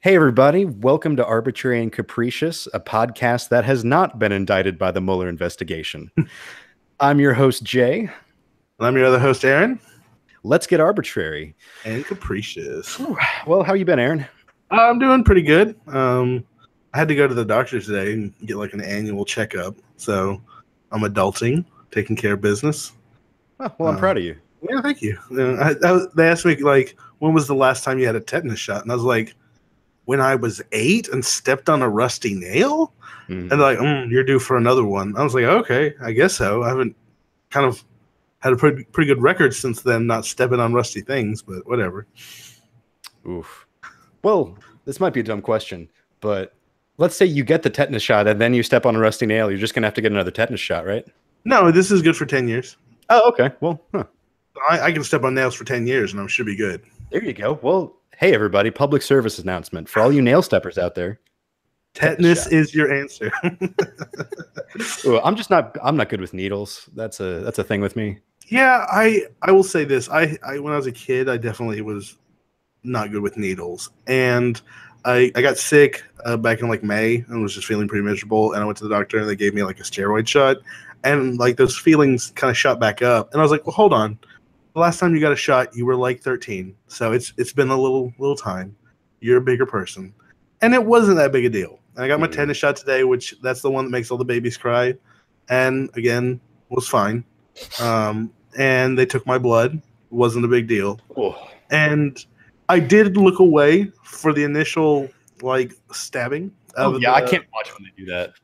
Hey, everybody. Welcome to Arbitrary and Capricious, a podcast that has not been indicted by the Mueller investigation. I'm your host, Jay. And I'm your other host, Aaron. Let's get arbitrary. And Capricious. Well, how you been, Aaron? I'm doing pretty good. I had to go to the doctor today and get like an annual checkup. So I'm adulting, taking care of business. Oh, well, I'm proud of you. Yeah, thank you. They asked me, like, when was the last time you had a tetanus shot? And I was like, when I was 8 and stepped on a rusty nail? And they're like, you're due for another one. I was like, okay, I guess so. I haven't kind of had a pretty good record since then, not stepping on rusty things, but whatever. Oof. Well, this might be a dumb question, but let's say you get the tetanus shot and then you step on a rusty nail. You're just going to have to get another tetanus shot, right? No, this is good for 10 years. Oh, okay. Well, I can step on nails for 10 years and I should be good. There you go. Well, hey, everybody, public service announcement for all you nail steppers out there. Tetanus is your answer. Ooh, I'm not good with needles. That's a thing with me. Yeah, I will say this. I when I was a kid, I definitely was not good with needles. And I got sick back in like May and was just feeling pretty miserable. And I went to the doctor and they gave me like a steroid shot. And like those feelings kind of shot back up. And I was like, well, hold on. The last time you got a shot, you were like 13. So it's been a little time. You're a bigger person. And it wasn't that big a deal. And I got my tetanus shot today, which that's the one that makes all the babies cry. And again, was fine. And they took my blood. It wasn't a big deal. Oh. And I did look away for the initial like stabbing. I can't watch when they do that.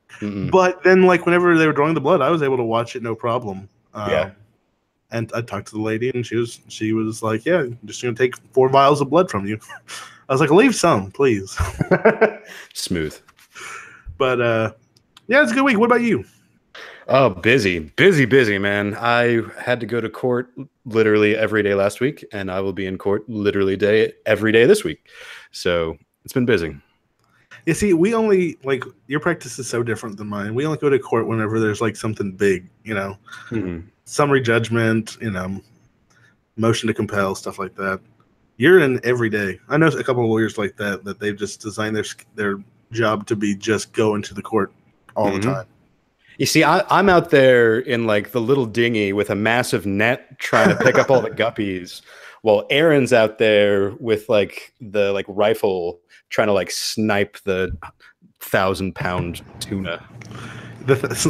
But then, like, whenever they were drawing the blood, I was able to watch it no problem. Yeah. And I talked to the lady, and she was like, "Yeah, I'm just gonna take 4 vials of blood from you." I was like, "Leave some, please." Smooth. But yeah, it's a good week. What about you? Oh, busy, man. I had to go to court literally every day last week, and I will be in court literally every day this week. So it's been busy. You see, we only, like, your practice is so different than mine. We only go to court whenever there's, like, something big, you know. Summary judgment, you know, motion to compel, stuff like that. You're in every day. I know a couple of lawyers like that they've just designed their job to be just going to the court all the time. You see, I'm out there in, like, the little dinghy with a massive net trying to pick up all the guppies, while Aaron's out there with, like, the, like, rifle trying to, like, snipe the 1,000-pound tuna.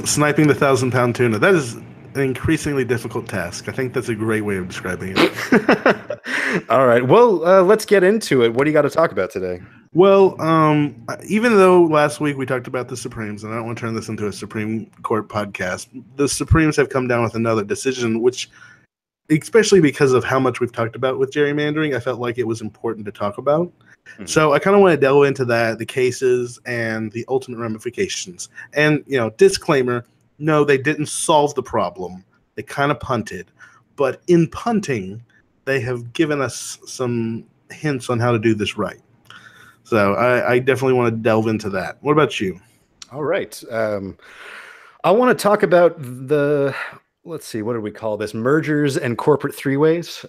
Sniping the 1,000-pound tuna. That is an increasingly difficult task. I think that's a great way of describing it. All right. Well, let's get into it. What do you got to talk about today? Well, even though last week we talked about the Supremes, and I don't want to turn this into a Supreme Court podcast, the Supremes have come down with another decision, which, especially because of how much we've talked about with gerrymandering, I felt like it was important to talk about. So I kind of want to delve into that, the cases, and the ultimate ramifications. And, you know, disclaimer, no, they didn't solve the problem. They kind of punted. But in punting, they have given us some hints on how to do this right. So I definitely want to delve into that. What about you? All right. I want to talk about the... Let's see, what did we call this? Mergers and corporate three-ways.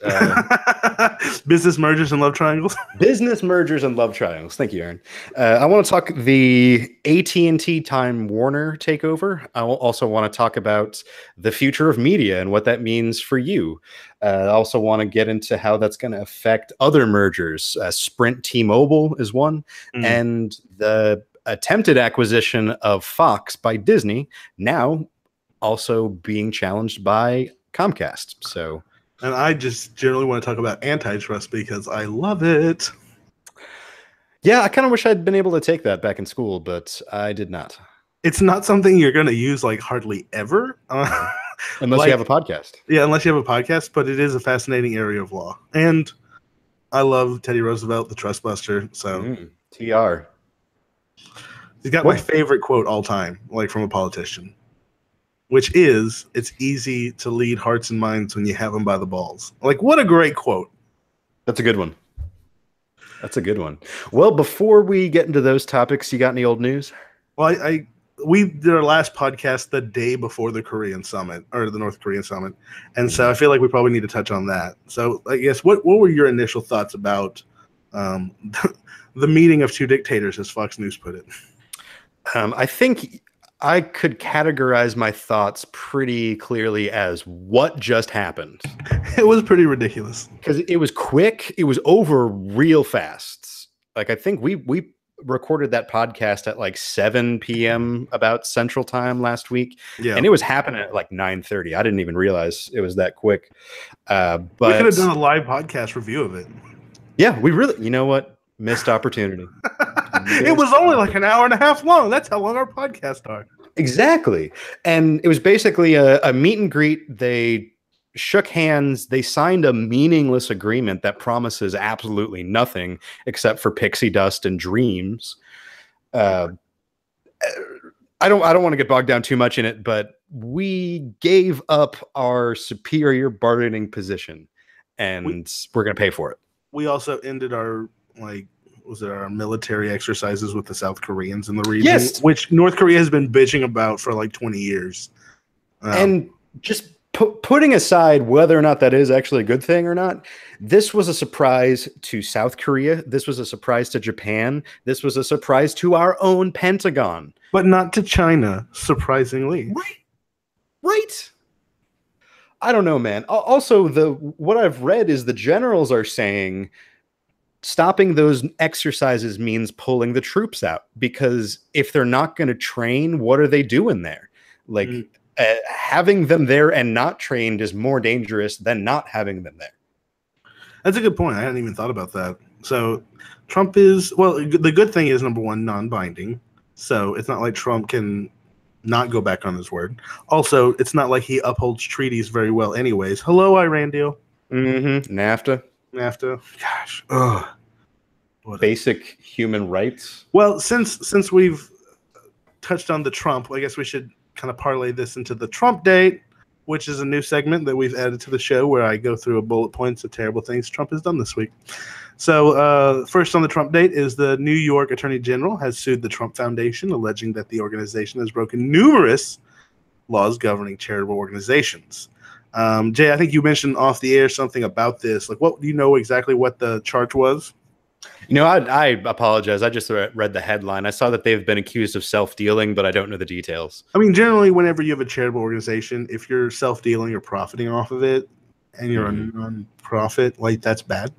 Business mergers and love triangles. Business mergers and love triangles. Thank you, Aaron. I want to talk the AT&T Time Warner takeover. I also want to talk about the future of media and what that means for you. I also want to get into how that's going to affect other mergers. Sprint T-Mobile is one, and the attempted acquisition of Fox by Disney now also being challenged by Comcast. So, and I just generally want to talk about antitrust because I love it. Yeah, I kind of wish I'd been able to take that back in school, but I did not. It's not something you're going to use like hardly ever. Unless you have a podcast. Yeah, unless you have a podcast, but it is a fascinating area of law. And I love Teddy Roosevelt, the trust buster. So TR. He's got my favorite quote all time, like from a politician, which is, "It's easy to lead hearts and minds when you have them by the balls." Like, what a great quote. That's a good one. That's a good one. Well, before we get into those topics, you got any old news? Well, we did our last podcast the day before the Korean summit, or the North Korean summit. And so I feel like we probably need to touch on that. So I guess what were your initial thoughts about Um, the meeting of two dictators, as Fox News put it. I think I could categorize my thoughts pretty clearly as what just happened. It was pretty ridiculous. Because it was quick. It was over real fast. Like, I think we recorded that podcast at like 7 p.m. about Central Time last week. Yeah. And it was happening at like 9:30. I didn't even realize it was that quick. But we could have done a live podcast review of it. Yeah, we really, you know what? Missed opportunity. It was only like an hour and a half long. That's how long our podcasts are. Exactly. And it was basically a meet and greet. They shook hands. They signed a meaningless agreement that promises absolutely nothing except for pixie dust and dreams. I don't want to get bogged down too much in it, but we gave up our superior bargaining position, and we're going to pay for it. We also ended our our military exercises with the South Koreans in the region, yes, which North Korea has been bitching about for like 20 years. And just putting aside whether or not that is actually a good thing or not, this was a surprise to South Korea. This was a surprise to Japan. This was a surprise to our own Pentagon. But not to China, surprisingly. Right. I don't know, man. Also, what I've read is the generals are saying stopping those exercises means pulling the troops out, because if they're not going to train, what are they doing there? Like, having them there and not trained is more dangerous than not having them there. That's a good point. I hadn't even thought about that. So Trump is, well, the good thing is, number one, non-binding. So it's not like Trump can not go back on his word. Also, it's not like he upholds treaties very well anyways. Hello, Iran deal. NAFTA. Gosh. Basic human rights. Well, since we've touched on the Trump, I guess we should kind of parlay this into the Trump date, which is a new segment that we've added to the show where I go through a bullet points of terrible things Trump has done this week. So first on the Trump date is the New York Attorney General has sued the Trump Foundation, alleging that the organization has broken numerous laws governing charitable organizations. Jay, I think you mentioned off the air something about this. Like, what do you know exactly what the charge was? You know, I apologize. I just read the headline. I saw that they've been accused of self-dealing, but I don't know the details. I mean, generally, whenever you have a charitable organization, if you're self-dealing or profiting off of it, and you're a non-profit, like, that's bad.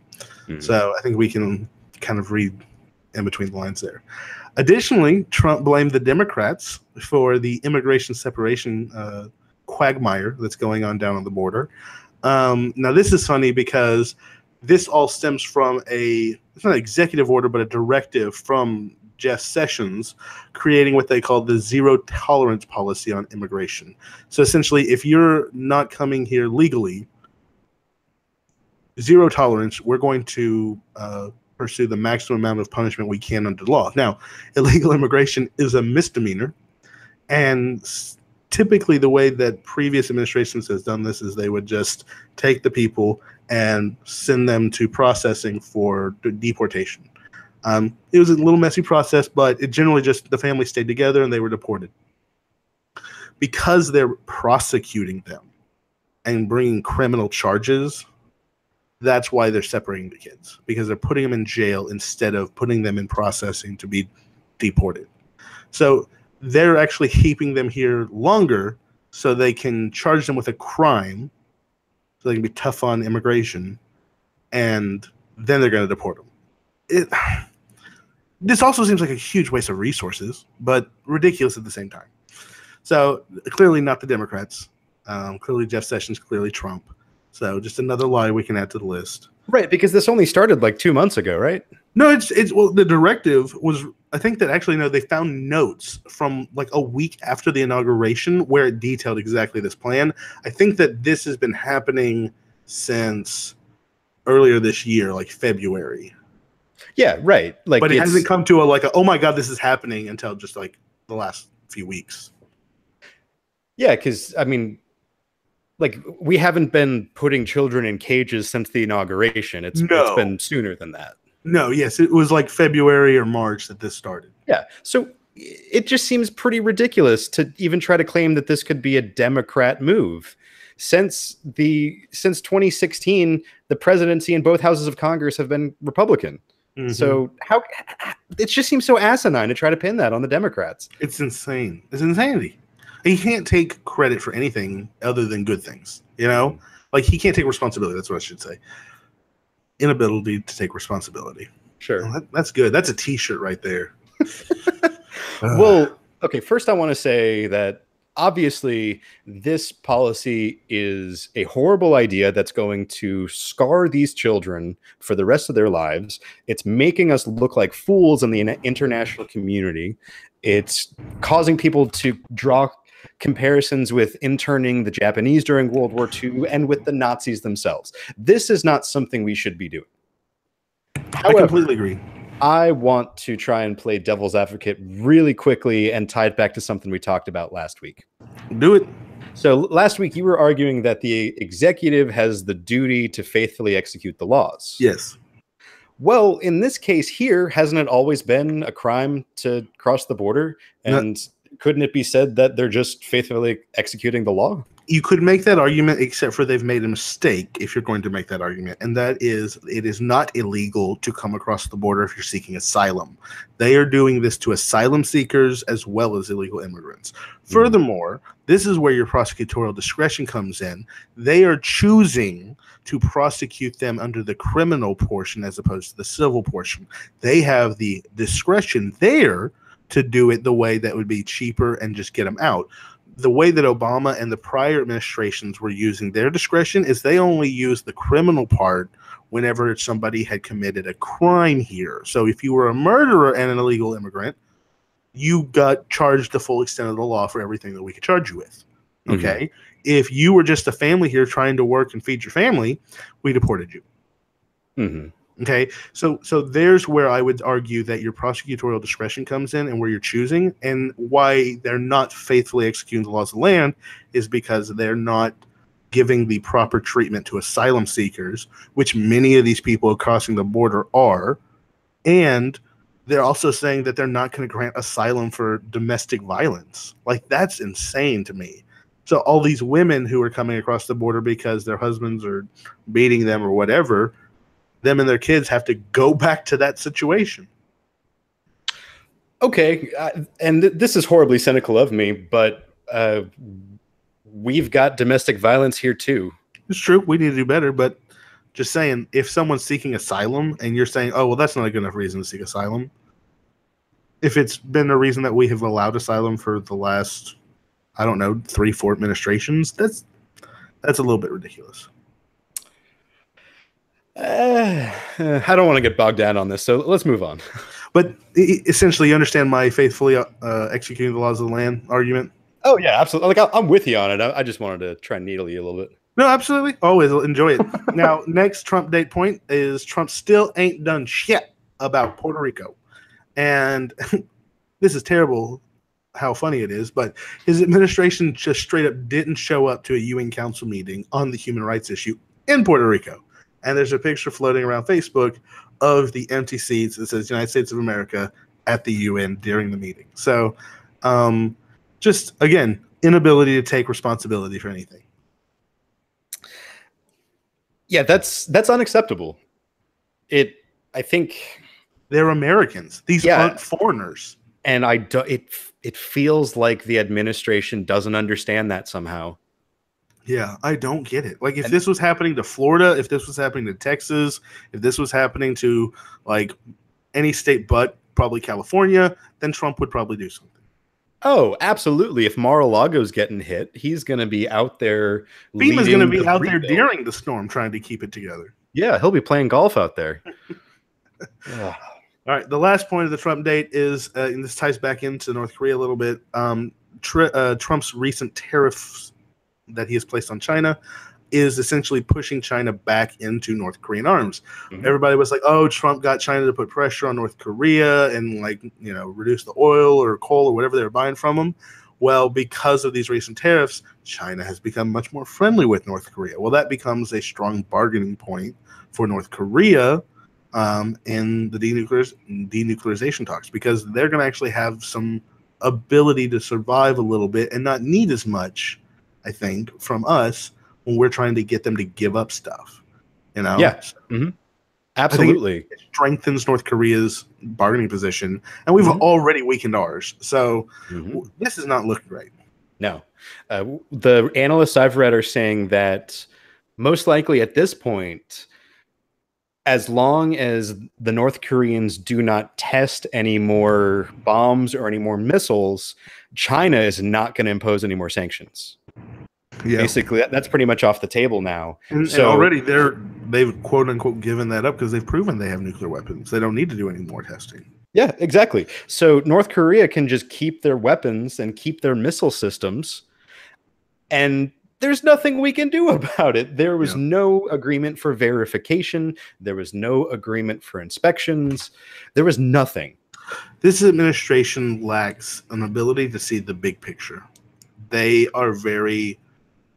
So I think we can kind of read in between the lines there. Additionally, Trump blamed the Democrats for the immigration separation quagmire that's going on down on the border. Now, this is funny because this all stems from it's not an executive order, but a directive from Jeff Sessions creating what they call the zero tolerance policy on immigration. So essentially, if you're not coming here legally, zero tolerance, we're going to pursue the maximum amount of punishment we can under law. Now, illegal immigration is a misdemeanor, and typically the way that previous administrations has done this is they would just take the people and send them to processing for deportation. It was a little messy process, but it generally just the family stayed together and they were deported. Because they're prosecuting them and bringing criminal charges, that's why they're separating the kids, because they're putting them in jail instead of putting them in processing to be deported. So they're actually keeping them here longer so they can charge them with a crime, so they can be tough on immigration, and then they're going to deport them. This also seems like a huge waste of resources, but ridiculous at the same time. So clearly not the Democrats. Clearly Jeff Sessions, clearly Trump. So just another lie we can add to the list. Right, because this only started like 2 months ago, right? No, well, the directive was, I think that actually, no, they found notes from like a week after the inauguration where it detailed exactly this plan. I think that this has been happening since earlier this year, like February. Yeah, right. Like, but it hasn't come to oh my God, this is happening until just like the last few weeks. Yeah, because I mean, like, we haven't been putting children in cages since the inauguration. It's been sooner than that. No, yes, it was like February or March that this started. Yeah, so it just seems pretty ridiculous to even try to claim that this could be a Democrat move. Since 2016, the presidency and both houses of Congress have been Republican. So how it just seems so asinine to try to pin that on the Democrats. It's insane. It's insanity. He can't take credit for anything other than good things. Like he can't take responsibility. That's what I should say. Inability to take responsibility. Sure. Well, that's good. That's a T-shirt right there. Well, okay. First, I want to say that obviously this policy is a horrible idea that's going to scar these children for the rest of their lives. It's making us look like fools in the international community. It's causing people to draw comparisons with interning the Japanese during World War II and with the Nazis themselves. This is not something we should be doing. However, I completely agree. I want to try and play devil's advocate really quickly and tie it back to something we talked about last week. Do it. So last week you were arguing that the executive has the duty to faithfully execute the laws. Yes. Well, in this case here, hasn't it always been a crime to cross the border? And couldn't it be said that they're just faithfully executing the law? You could make that argument, except for they've made a mistake if you're going to make that argument. And that is, it is not illegal to come across the border if you're seeking asylum. They are doing this to asylum seekers as well as illegal immigrants. Furthermore, this is where your prosecutorial discretion comes in. They are choosing to prosecute them under the criminal portion as opposed to the civil portion. They have the discretion there to do it the way that would be cheaper and just get them out. The way that Obama and the prior administrations were using their discretion is they only use the criminal part whenever somebody had committed a crime here. So if you were a murderer and an illegal immigrant, you got charged the full extent of the law for everything that we could charge you with. Okay? If you were just a family here trying to work and feed your family, we deported you. Okay, so there's where I would argue that your prosecutorial discretion comes in and where you're choosing, and why they're not faithfully executing the laws of the land is because they're not giving the proper treatment to asylum seekers, which many of these people crossing the border are, and they're also saying that they're not going to grant asylum for domestic violence. Like, that's insane to me. So all these women who are coming across the border because their husbands are beating them or whatever, them and their kids have to go back to that situation. Okay, and this is horribly cynical of me, but we've got domestic violence here too. It's true. We need to do better, but just saying, if someone's seeking asylum and you're saying, oh, well, that's not a good enough reason to seek asylum. If it's been a reason that we have allowed asylum for the last, I don't know, 3-4 administrations, that's a little bit ridiculous. I don't want to get bogged down on this, so let's move on. But essentially, you understand my faithfully executing the laws of the land argument? Oh, yeah, absolutely. Like, I'm with you on it. I just wanted to try and needle you a little bit. No, absolutely. Always enjoy it. Now, next Trump date point is Trump still ain't done shit about Puerto Rico. And this is terrible how funny it is, but his administration just straight up didn't show up to a UN Council meeting on the human rights issue in Puerto Rico. And there's a picture floating around Facebook of the empty seats that says United States of America at the UN during the meeting. So just, again, inability to take responsibility for anything. Yeah, that's unacceptable. I think they're Americans. These aren't foreigners. And it feels like the administration doesn't understand that somehow. Yeah, I don't get it. Like, if this was happening to Florida, if this was happening to Texas, if this was happening to, like, any state but probably California, then Trump would probably do something. Oh, absolutely. If Mar-a-Lago's getting hit, he's going to be out there. FEMA's going to be out there during the storm trying to keep it together. Yeah, he'll be playing golf out there. All right, the last point of the Trump date is, and this ties back into North Korea a little bit, Trump's recent tariffs that he has placed on China is essentially pushing China back into North Korean arms. Everybody was like, oh, Trump got China to put pressure on North Korea and, like, you know, reduce the oil or coal or whatever they were buying from them. Well, because of these recent tariffs, China has become much more friendly with North Korea. Well, that becomes a strong bargaining point for North Korea in the denuclearization talks, because they're going to actually have some ability to survive a little bit and not need as much, I think, from us when we're trying to get them to give up stuff, you know? Yeah. Absolutely. It strengthens North Korea's bargaining position, and we've already weakened ours. So this is not looking right. No. The analysts I've read are saying that most likely at this point, as long as the North Koreans do not test any more bombs or any more missiles, China is not going to impose any more sanctions. Yeah. Basically, that's pretty much off the table now. And already they've quote unquote given that up because they've proven they have nuclear weapons. They don't need to do any more testing. Yeah, exactly. So North Korea can just keep their weapons and keep their missile systems, and there's nothing we can do about it. There was no agreement for verification. There was no agreement for inspections. There was nothing. This administration lacks an ability to see the big picture. They are very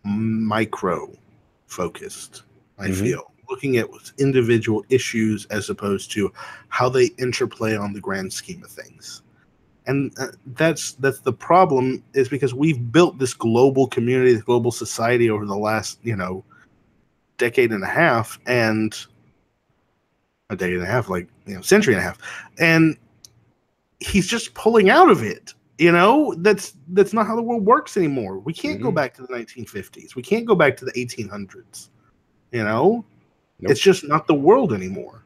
micro-focused, I feel. Looking at individual issues as opposed to how they interplay on the grand scheme of things. And that's the problem, is because we've built this global community, this global society over the last, decade and a half, and a decade and a half, century and a half. And he's just pulling out of it. That's not how the world works anymore. We can't go back to the 1950s. We can't go back to the 1800s. Nope. It's just not the world anymore.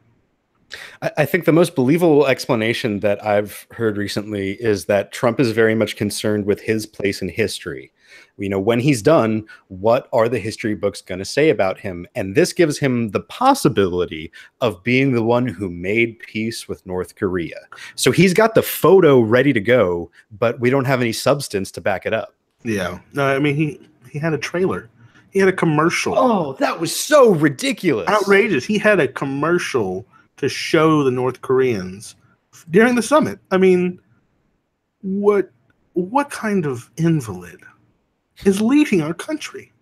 I think the most believable explanation that I've heard recently is that Trump is very much concerned with his place in history. When he's done, what are the history books going to say about him? And this gives him the possibility of being the one who made peace with North Korea. So he's got the photo ready to go, but we don't have any substance to back it up. Yeah. No, I mean, he had a trailer. He had a commercial. Oh, that was so ridiculous. Outrageous. He had a commercial to show the North Koreans during the summit. I mean, what kind of invalid is leading our country?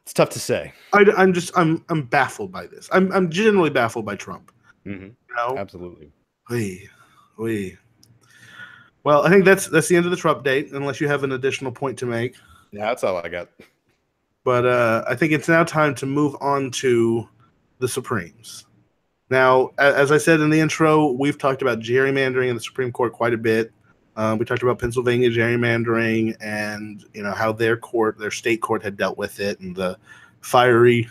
It's tough to say. I'm baffled by this. I'm generally baffled by Trump. Absolutely. Well, I think that's the end of the Trump date, unless you have an additional point to make. Yeah, that's all I got. But I think it's now time to move on to the Supremes. Now, as I said in the intro, we've talked about gerrymandering in the Supreme Court quite a bit. We talked about Pennsylvania gerrymandering and how their state court had dealt with it, and the fiery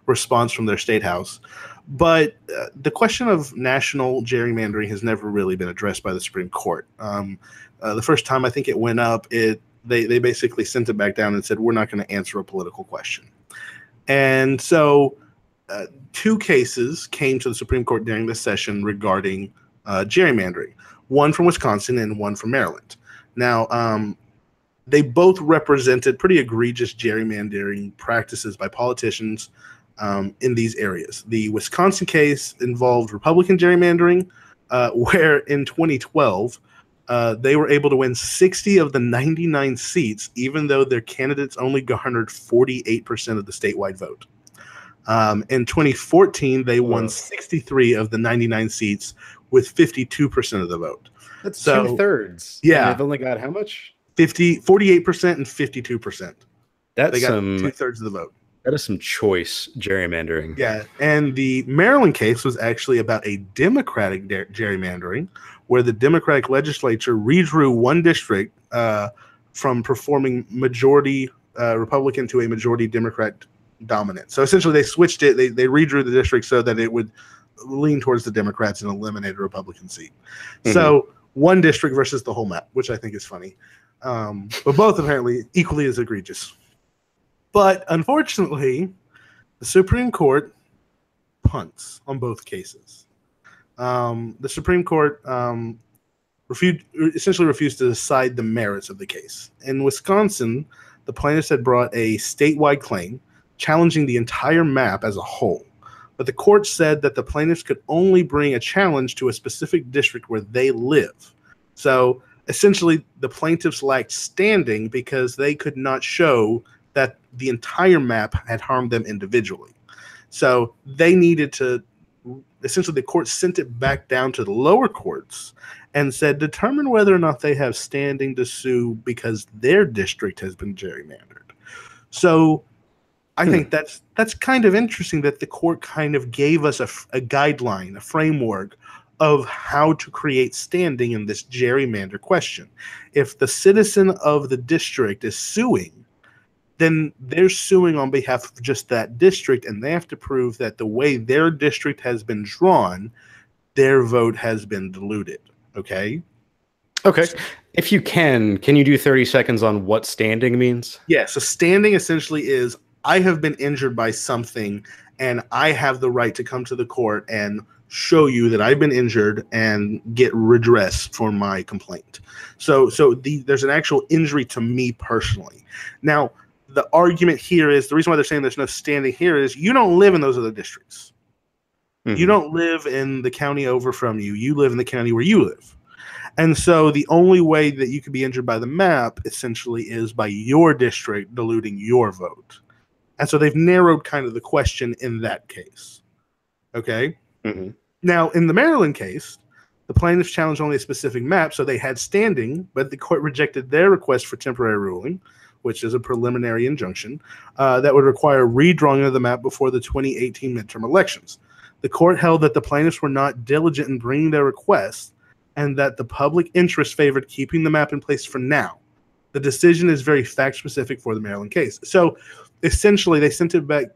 response from their state house. But the question of national gerrymandering has never really been addressed by the Supreme Court. The first time I think it went up, they basically sent it back down and said, we're not going to answer a political question. And so two cases came to the Supreme Court during this session regarding gerrymandering, one from Wisconsin and one from Maryland. Now, they both represented pretty egregious gerrymandering practices by politicians in these areas. The Wisconsin case involved Republican gerrymandering, where in 2012, they were able to win 60 of the 99 seats, even though their candidates only garnered 48% of the statewide vote. In 2014, they won 63 of the 99 seats with 52% of the vote. That's 2/3. Yeah. And they've only got how much? 48% and 52%. They got 2/3 of the vote. That is some choice gerrymandering. Yeah, and the Maryland case was actually about a Democratic gerrymandering, where the Democratic legislature redrew one district from performing majority Republican to a majority Democrat dominant. So essentially they switched it. They redrew the district so that it would lean towards the Democrats and eliminate a Republican seat. Mm-hmm. So one district versus the whole map, which I think is funny. But both apparently equally as egregious. But unfortunately, the Supreme Court punts on both cases. The Supreme Court essentially refused to decide the merits of the case. In Wisconsin, the plaintiffs had brought a statewide claim challenging the entire map as a whole. But the court said that the plaintiffs could only bring a challenge to a specific district where they live. So essentially, the plaintiffs lacked standing because they could not show that the entire map had harmed them individually. So they needed to, essentially the court sent it back down to the lower courts and said, determine whether or not they have standing to sue because their district has been gerrymandered. So I think that's kind of interesting that the court kind of gave us a guideline, a framework of how to create standing in this gerrymander question. If the citizen of the district is suing, then they're suing on behalf of just that district, and they have to prove that the way their district has been drawn, their vote has been diluted. Okay? Okay. If you can you do 30 seconds on what standing means? Yeah, so standing essentially is I have been injured by something, and I have the right to come to the court and show you that I've been injured and get redress for my complaint. So there's an actual injury to me personally. Now, the argument here is the reason why they're saying there's no standing here is you don't live in those other districts. Mm-hmm. You don't live in the county over from you. You live in the county where you live. And so the only way that you could be injured by the map essentially is by your district diluting your vote. And so they've narrowed kind of the question in that case. Okay? Mm-hmm. Now, in the Maryland case, the plaintiffs challenged only a specific map, so they had standing, but the court rejected their request for temporary ruling, which is a preliminary injunction, that would require redrawing of the map before the 2018 midterm elections. The court held that the plaintiffs were not diligent in bringing their requests and that the public interest favored keeping the map in place for now. The decision is very fact-specific for the Maryland case. So essentially, they sent it back.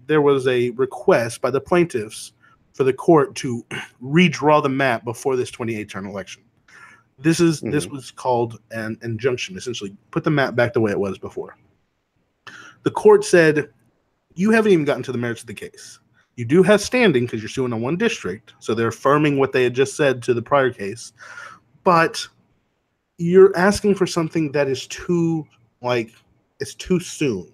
There was a request by the plaintiffs for the court to redraw the map before this 2018 election. This was called an injunction, essentially put the map back the way it was before. The court said, you haven't even gotten to the merits of the case. You do have standing because you're suing on one district, so they're affirming what they had just said to the prior case, but you're asking for something that is it's too soon.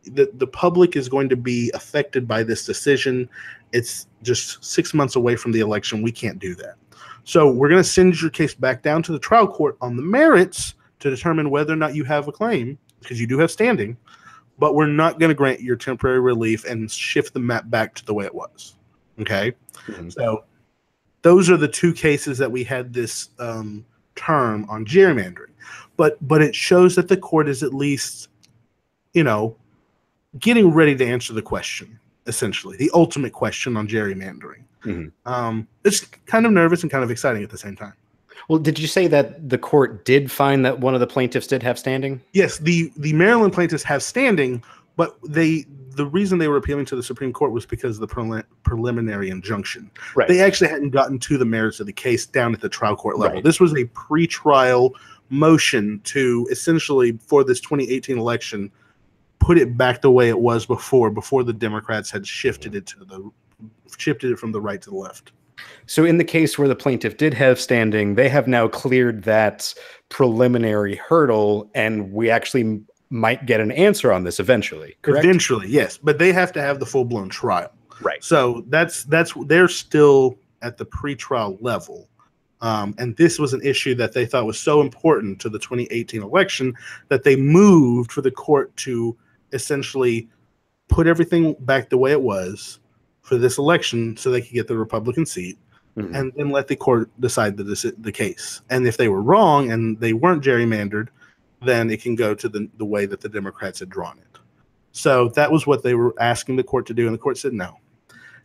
The public is going to be affected by this decision. It's just 6 months away from the election. We can't do that. So we're going to send your case back down to the trial court on the merits to determine whether or not you have a claim, because you do have standing, but we're not going to grant your temporary relief and shift the map back to the way it was. Okay? Mm-hmm. So those are the two cases that we had this term on gerrymandering. But it shows that the court is at least, getting ready to answer the question, essentially, the ultimate question on gerrymandering. Mm-hmm. It's kind of nervous and kind of exciting at the same time. Well, did you say that the court did find that one of the plaintiffs did have standing? Yes, the Maryland plaintiffs have standing, but the reason they were appealing to the Supreme Court was because of the preliminary injunction. Right. They actually hadn't gotten to the merits of the case down at the trial court level. Right. This was a pretrial motion to essentially, for this 2018 election, put it back the way it was before the Democrats had shifted it from the right to the left. So in the case where the plaintiff did have standing, they have now cleared that preliminary hurdle, and we actually might get an answer on this eventually, correct? Eventually, yes, but they have to have the full-blown trial. Right. So that's they're still at the pretrial level. And this was an issue that they thought was so important to the 2018 election that they moved for the court to essentially put everything back the way it was for this election so they could get the Republican seat, mm-hmm. and then let the court decide the case. And if they were wrong and they weren't gerrymandered, then it can go to the way that the Democrats had drawn it. So that was what they were asking the court to do, and the court said, no.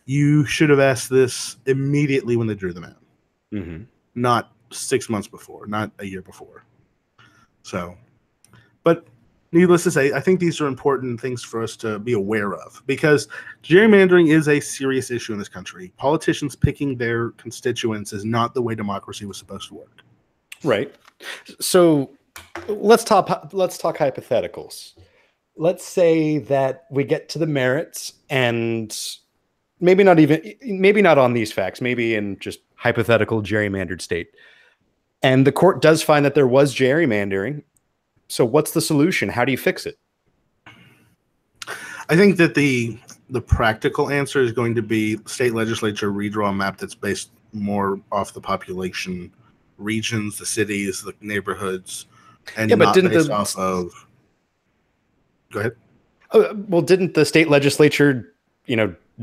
You should have asked this immediately when they drew the map. Mm-hmm. Not 6 months before, not a year before. So, but needless to say, I think these are important things for us to be aware of, because gerrymandering is a serious issue in this country. Politicians picking their constituents is not the way democracy was supposed to work. Right. So let's talk hypotheticals. Let's say that we get to the merits, and maybe not on these facts, maybe in just hypothetical gerrymandered state. And the court does find that there was gerrymandering. So what's the solution? How do you fix it? I think that the practical answer is going to be state legislature redraw a map that's based more off the population regions, the cities, the neighborhoods, and not based off of... Go ahead. Well, didn't the state legislature,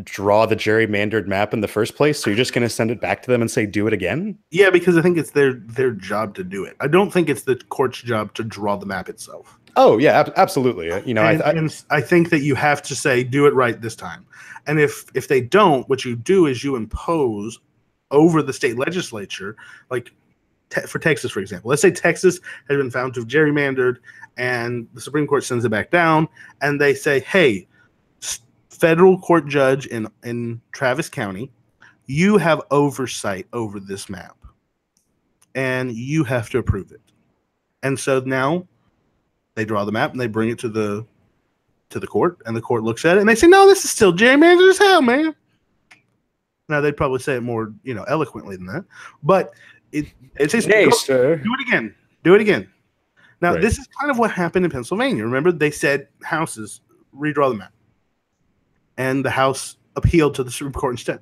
draw the gerrymandered map in the first place? So you're just going to send it back to them and say, do it again? Yeah, because I think it's their job to do it. I don't think it's the court's job to draw the map itself. Oh yeah, absolutely. And I think that you have to say, do it right this time. And if they don't, what you do is you impose over the state legislature, like for Texas, for example. Let's say Texas has been found to have gerrymandered, and the Supreme Court sends it back down, and they say, hey, federal court judge in Travis County, you have oversight over this map, and you have to approve it. And so now they draw the map and they bring it to the court, and the court looks at it and they say, no, this is still gerrymandered as hell, man. Now they'd probably say it more, eloquently than that, but it's nay, sir. Do it again. Now, Right. This is kind of what happened in Pennsylvania. Remember, they said houses redraw the map, and the House appealed to the Supreme Court instead.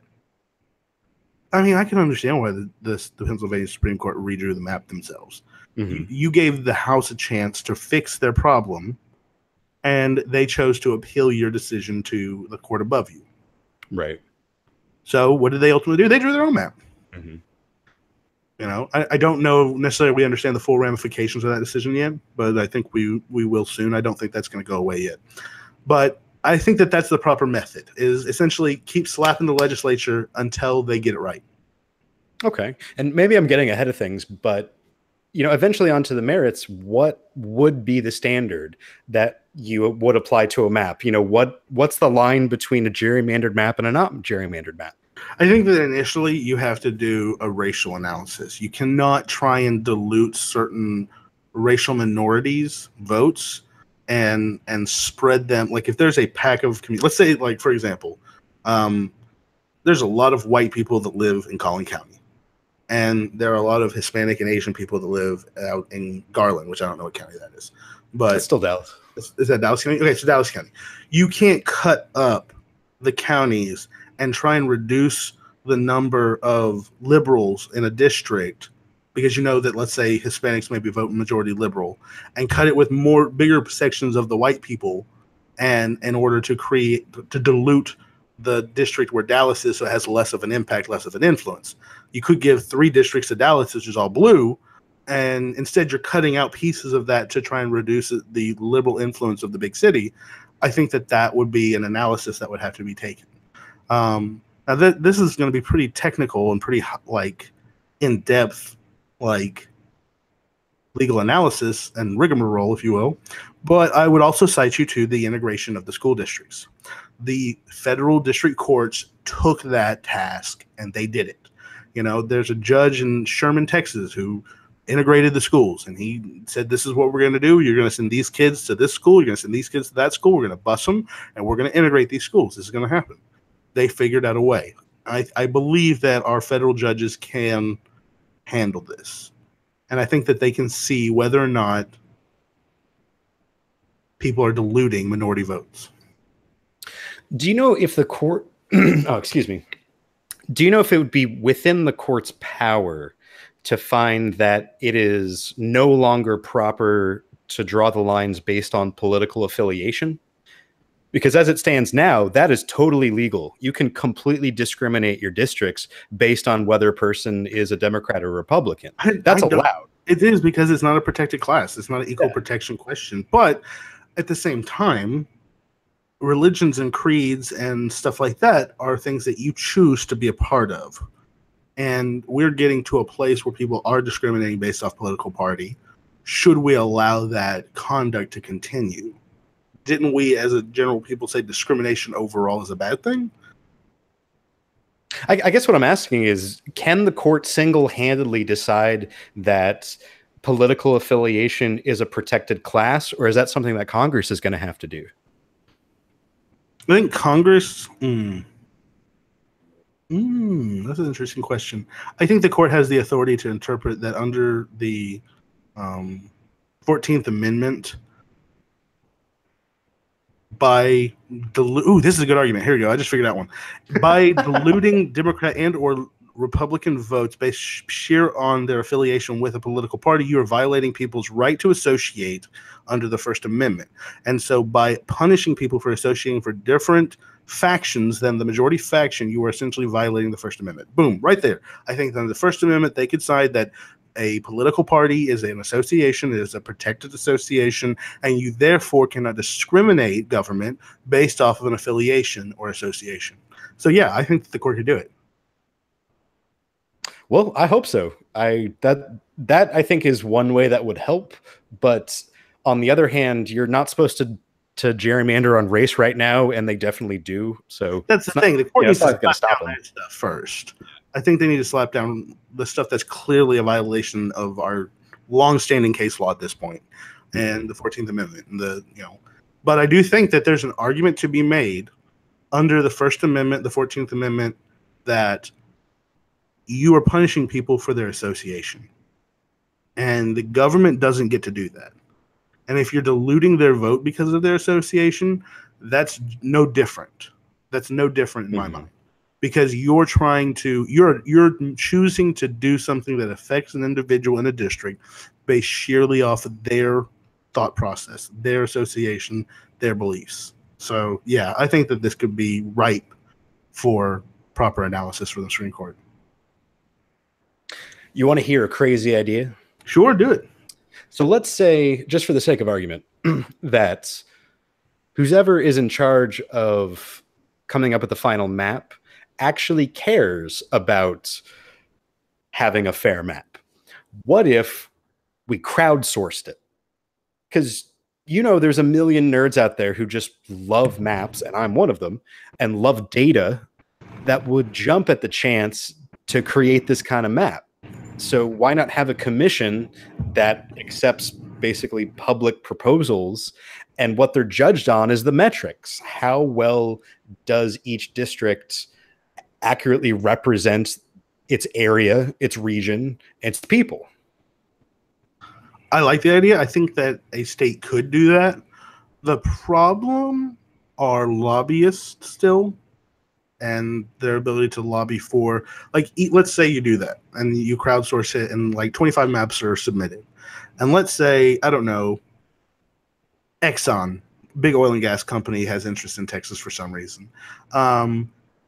I mean, I can understand why the Pennsylvania Supreme Court redrew the map themselves. Mm-hmm. You gave the House a chance to fix their problem, and they chose to appeal your decision to the court above you. Right. So what did they ultimately do? They drew their own map. Mm-hmm. I don't know necessarily we understand the full ramifications of that decision yet, but I think we will soon. I don't think that's going to go away yet. But I think that that's the proper method, is essentially keep slapping the legislature until they get it right. Okay. And maybe I'm getting ahead of things, but eventually onto the merits, what would be the standard that you would apply to a map? What's the line between a gerrymandered map and a not gerrymandered map? I think that initially you have to do a racial analysis. You cannot try and dilute certain racial minorities' votes and spread them. Like if there's a pack of let's say, like, for example, there's a lot of white people that live in Collin County. And there are a lot of Hispanic and Asian people that live out in Garland, which I don't know what county that is. But it's still Dallas. Is that Dallas County? Okay, so Dallas County. You can't cut up the counties and try and reduce the number of liberals in a district because that, let's say, Hispanics maybe vote majority liberal, and cut it with bigger sections of the white people, and in order to dilute the district where Dallas is, so it has less of an impact, less of an influence. You could give 3 districts to Dallas, which is all blue, and instead you're cutting out pieces of that to try and reduce the liberal influence of the big city. I think that would be an analysis that would have to be taken. Now, this is going to be pretty technical and pretty, in-depth, legal analysis and rigmarole, if you will. But I would also cite you to the integration of the school districts. The federal district courts took that task and they did it. There's a judge in Sherman, Texas, who integrated the schools, and he said, this is what we're going to do. You're going to send these kids to this school. You're going to send these kids to that school. We're going to bus them, and we're going to integrate these schools. This is going to happen. They figured out a way. I believe that our federal judges can handle this. And I think that they can see whether or not people are diluting minority votes. Do you know if the court, excuse me. Do you know if it would be within the court's power to find that it is no longer proper to draw the lines based on political affiliation? Because as it stands now, that is totally legal. You can completely discriminate your districts based on whether a person is a Democrat or Republican. That's allowed. It is, because it's not a protected class. It's not an equal protection question. But at the same time, religions and creeds and stuff like that are things that you choose to be a part of. And we're getting to a place where people are discriminating based off political party. Should we allow that conduct to continue? Didn't we, as a general people, say discrimination overall is a bad thing? I guess what I'm asking is, can the court single-handedly decide that political affiliation is a protected class, or is that something that Congress is going to have to do? I think Congress... That's an interesting question. I think the court has the authority to interpret that under the 14th Amendment, by this is a good argument. Here we go. I just figured out one. By diluting Democrat and or Republican votes based sheer on their affiliation with a political party, you are violating people's right to associate under the First Amendment. And so by punishing people for associating for different factions than the majority faction, you are essentially violating the First Amendment. Boom, right there. I think under the First Amendment, they could decide that a political party is an association, it is a protected association, and you therefore cannot discriminate government based off of an affiliation or association. So yeah, I think that the court could do it. Well, I hope so. That I think is one way that would help, but on the other hand, you're not supposed to gerrymander on race right now, and they definitely do. So that's the thing. The court needs to stop them. That stuff first. I think they need to slap down the stuff that's clearly a violation of our long-standing case law at this point, and the 14th Amendment. But I do think that there's an argument to be made under the First Amendment, the 14th Amendment, that you are punishing people for their association, and the government doesn't get to do that. And if you're diluting their vote because of their association, that's no different. That's no different in my mind. Because you're choosing to do something that affects an individual in a district based sheerly off of their thought process, their association, their beliefs. So yeah, I think that this could be ripe for proper analysis for the Supreme Court. You want to hear a crazy idea? Sure, do it. So let's say, just for the sake of argument, that whoever is in charge of coming up with the final map actually cares about having a fair map. What if we crowdsourced it? Because, there's a million nerds out there who just love maps, and I'm one of them, and love data that would jump at the chance to create this kind of map. So why not have a commission that accepts basically public proposals, and what they're judged on is the metrics. How well does each district accurately represent its area, its region, its people? I like the idea. I think that a state could do that. The problem are lobbyists still, and their ability to lobby for, let's say you do that and you crowdsource it and 25 maps are submitted. And let's say, I don't know, Exxon, big oil and gas company, has interest in Texas for some reason.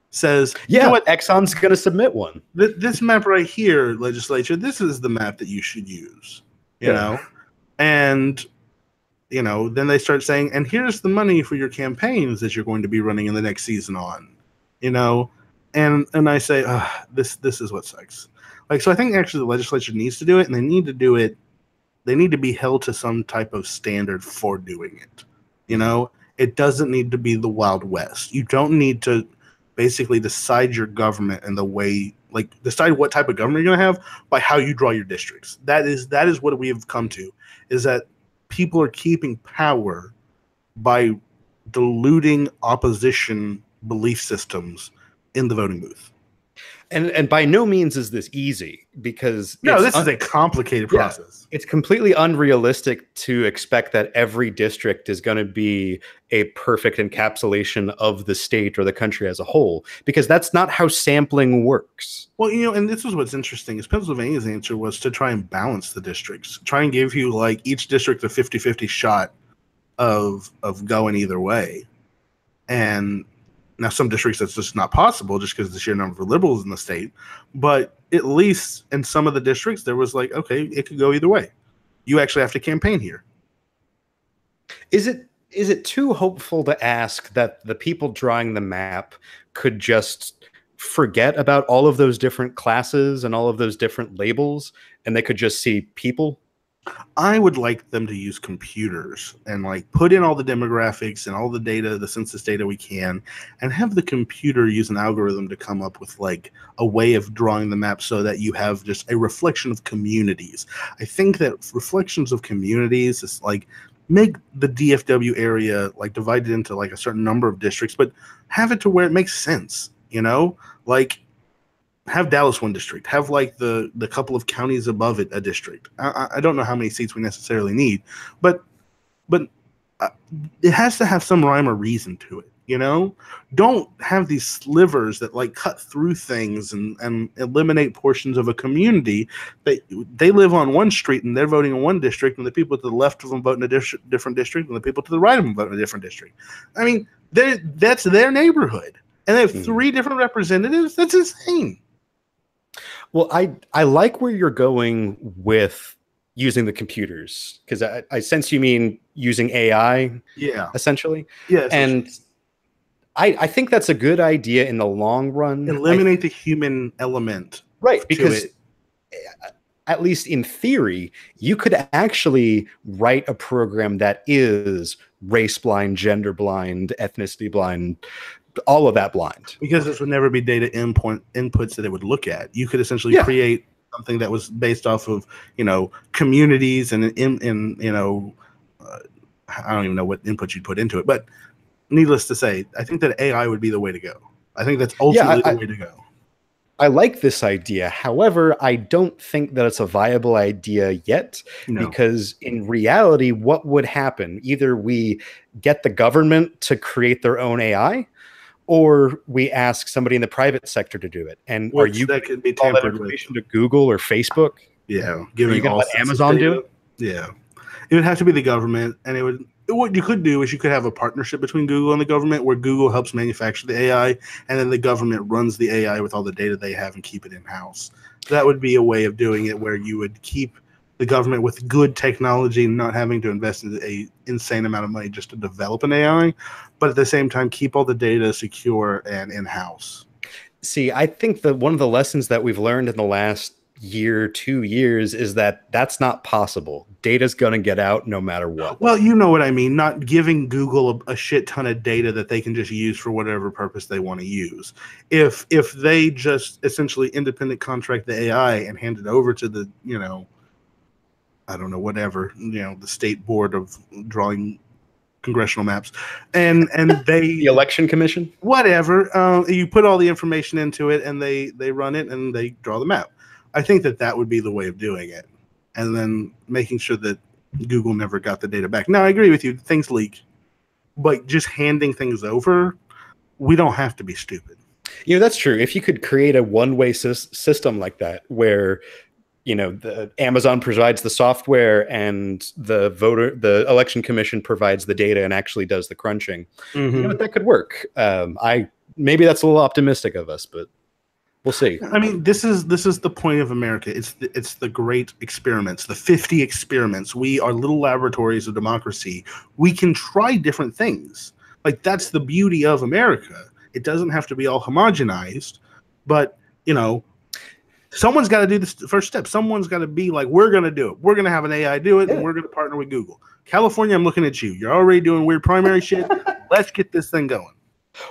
Says, yeah, what? Exxon's going to submit one. This map right here, legislature, this is the map that you should use, you know? And, then they start saying, and here's the money for your campaigns that you're going to be running in the next season on. And I say, this is what sucks. So I think actually the legislature needs to do it, and they need to do it. They need to be held to some type of standard for doing it. It doesn't need to be the Wild West. You don't need to basically decide your government in the way, decide what type of government you're going to have by how you draw your districts. That is what we have come to, is that people are keeping power by diluting opposition belief systems in the voting booth. And by no means is this easy, because this is a complicated process. It's completely unrealistic to expect that every district is going to be a perfect encapsulation of the state or the country as a whole, because that's not how sampling works. Well, and this is what's interesting, is Pennsylvania's answer was to try and balance the districts, try and give you each district a 50-50 shot of going either way. And now, some districts that's just not possible just because of the sheer number of liberals in the state. But at least in some of the districts, there was okay, it could go either way. You actually have to campaign here. Is it too hopeful to ask that the people drawing the map could just forget about all of those different classes and all of those different labels, and they could just see people? I would like them to use computers and put in all the demographics and all the data, the census data we can, and have the computer use an algorithm to come up with a way of drawing the map so that you have just a reflection of communities. I think that reflections of communities is make the DFW area divided into a certain number of districts, but have it to where it makes sense, have Dallas one district, have the couple of counties above it a district. I don't know how many seats we necessarily need, but it has to have some rhyme or reason to it. Don't have these slivers that cut through things and eliminate portions of a community that they live on one street and they're voting in one district, and the people to the left of them vote in a different district, and the people to the right of them vote in a different district. I mean, that's their neighborhood, and they have 3 different representatives. That's insane. Well, I like where you're going with using the computers because I sense you mean using AI Yeah. essentially. Yeah. And I think that's a good idea in the long run. Eliminate the human element Right, to because it. at least in theory, you could actually write a program that is race blind, gender blind, ethnicity blind, all of that blind. Because this would never be data inputs that it would look at. You could essentially Yeah. create something that was based off of, communities and in I don't even know what input you'd put into it. But needless to say, I think that AI would be the way to go. I think that's ultimately the way to go. I like this idea. However, I don't think that it's a viable idea yet, because in reality, what would happen? Either we get the government to create their own AI, or we ask somebody in the private sector to do it. And are you that could be all that tampered information with to Google or Facebook? Yeah, Are giving you going to all let census Amazon do data. it? Yeah, it would have to be the government, and it would. What you could do is you could have a partnership between Google and the government, where Google helps manufacture the AI, and then the government runs the AI with all the data they have and keep it in house. That would be a way of doing it, where you would keep the government with good technology, not having to invest in a insane amount of money just to develop an AI, but at the same time keep all the data secure and in house. See, I think that one of the lessons that we've learned in the last year, 2 years, is that that's not possible. Data's going to get out no matter what. Well, you know what I mean. Not giving Google a shit ton of data that they can just use for whatever purpose they want to use. If they just essentially independent contract the AI and hand it over to the, I don't know, whatever, the state board of drawing congressional maps, and they the election commission, whatever, you put all the information into it and they run it and they draw the map. I think that would be the way of doing it, and then making sure that Google never got the data back. Now, I agree with you, things leak, but just handing things over, we don't have to be stupid. That's true. If you could create a one-way system like that, where the Amazon provides the software and the election commission provides the data and actually does the crunching, that could work. Maybe that's a little optimistic of us, but we'll see. I mean, this is the point of America. It's the great experiments, the 50 experiments. We are little laboratories of democracy. We can try different things. Like, that's the beauty of America. It doesn't have to be all homogenized, but someone's got to do this first step. Someone's got to be like, we're going to do it. We're going to have an AI do it, and we're going to partner with Google. California, I'm looking at you. You're already doing weird primary shit. Let's get this thing going.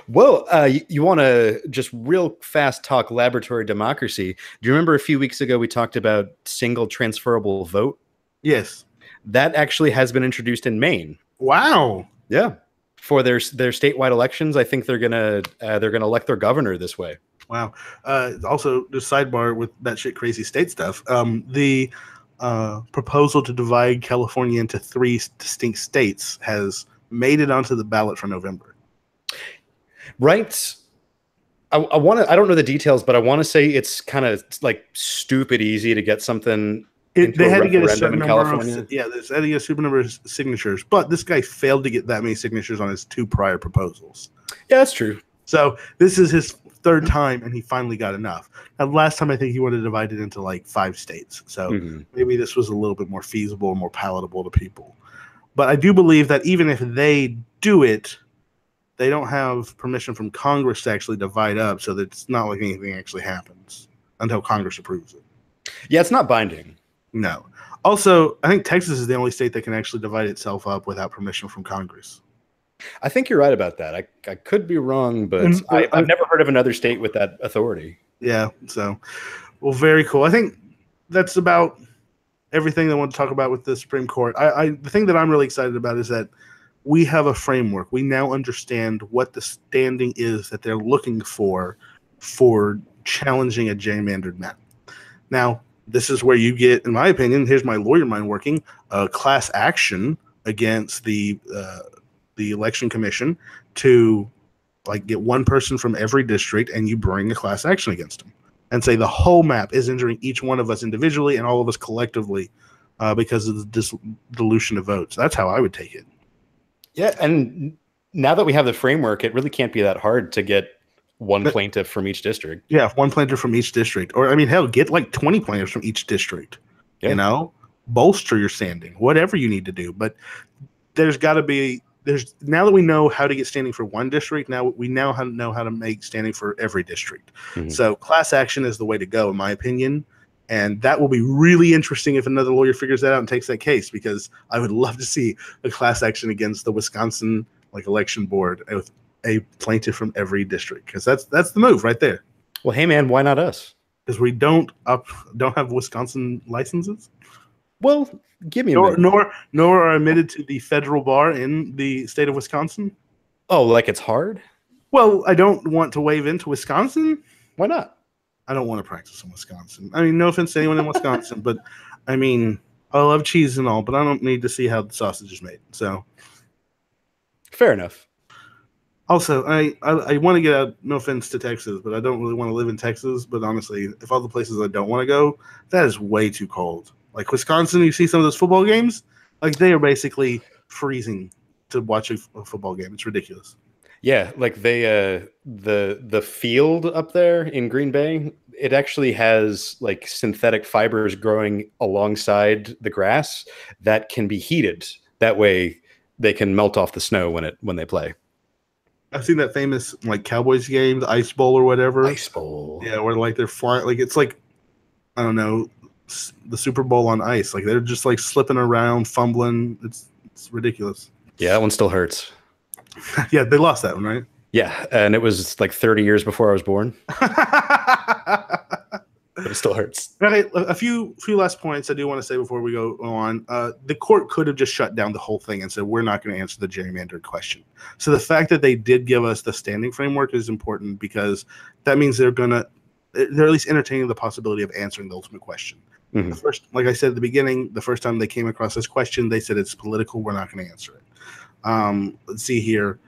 Well, you want to just real fast talk laboratory democracy. Do you remember a few weeks ago we talked about single transferable vote? Yes. That actually has been introduced in Maine. Wow. Yeah. For their statewide elections, I think they're gonna elect their governor this way. Wow. Also, just sidebar with that shit crazy state stuff. The proposal to divide California into 3 distinct states has made it onto the ballot for November. Right. I don't know the details, but I want to say it's kind of like stupid easy to get something. They had to get a certain number of, they had to get a super number of signatures, but this guy failed to get that many signatures on his 2 prior proposals. Yeah, that's true. So this is his 3rd time, and he finally got enough. Now, last time I think he wanted to divide it into like 5 states. So maybe this was a little bit more feasible, more palatable to people. But I do believe that even if they do it, they don't have permission from Congress to actually divide up, so that it's not like anything actually happens until Congress approves it. Yeah, it's not binding. No. Also, I think Texas is the only state that can actually divide itself up without permission from Congress. I think you're right about that. I could be wrong, but I've never heard of another state with that authority. Yeah, so, well, very cool. I think that's about everything I want to talk about with the Supreme Court. The thing that I'm really excited about is that we have a framework. We now understand what the standing is that they're looking for challenging a gerrymandered map. Now, this is where you get, in my opinion, here's my lawyer mind working, a class action against the election commission to like get one person from every district, and you bring a class action against them and say the whole map is injuring each one of us individually and all of us collectively because of the dilution of votes. That's how I would take it. Yeah, and now that we have the framework, it really can't be that hard to get one plaintiff from each district. Yeah, one plaintiff from each district. Or, I mean, hell, get like 20 plaintiffs from each district. Yeah. You know? Bolster your standing, whatever you need to do. But there's got to be, now that we know how to get standing for one district, now we know how to make standing for every district. Mm-hmm. So class action is the way to go, in my opinion. And that will be really interesting if another lawyer figures that out and takes that case, because I would love to see a class action against the Wisconsin election board with a plaintiff from every district, because that's the move right there. Well, hey man, why not us? Because we don't have Wisconsin licenses. Well, give me a minute. Nor are admitted to the federal bar in the state of Wisconsin. Oh, like it's hard? Well, I don't want to wave into Wisconsin. Why not? I don't want to practice in Wisconsin. I mean, no offense to anyone in Wisconsin, but I mean, I love cheese and all, but I don't need to see how the sausage is made. So, fair enough. Also, I want to get out, no offense to Texas, but I don't really want to live in Texas. But honestly, if all the places I don't want to go, that is way too cold. Like Wisconsin, you see some of those football games, like they are basically freezing to watch a football game. It's ridiculous. Yeah, like they the field up there in Green Bay, it actually has like synthetic fibers growing alongside the grass that can be heated. That way they can melt off the snow when they play. I've seen that famous like Cowboys game, the Ice Bowl or whatever. Ice Bowl. Yeah, where like they're flying, like it's like, I don't know, the Super Bowl on ice. Like they're just like slipping around, fumbling. It's ridiculous. Yeah, that one still hurts. Yeah, they lost that one, right? Yeah, and it was like 30 years before I was born. But it still hurts. Okay, a few last points I do want to say before we go on. The court could have just shut down the whole thing and said, we're not going to answer the gerrymandered question. So the fact that they did give us the standing framework is important, because that means they're at least entertaining the possibility of answering the ultimate question. Mm-hmm. Like I said at the beginning, the first time they came across this question, they said it's political, we're not going to answer it. Let's see here.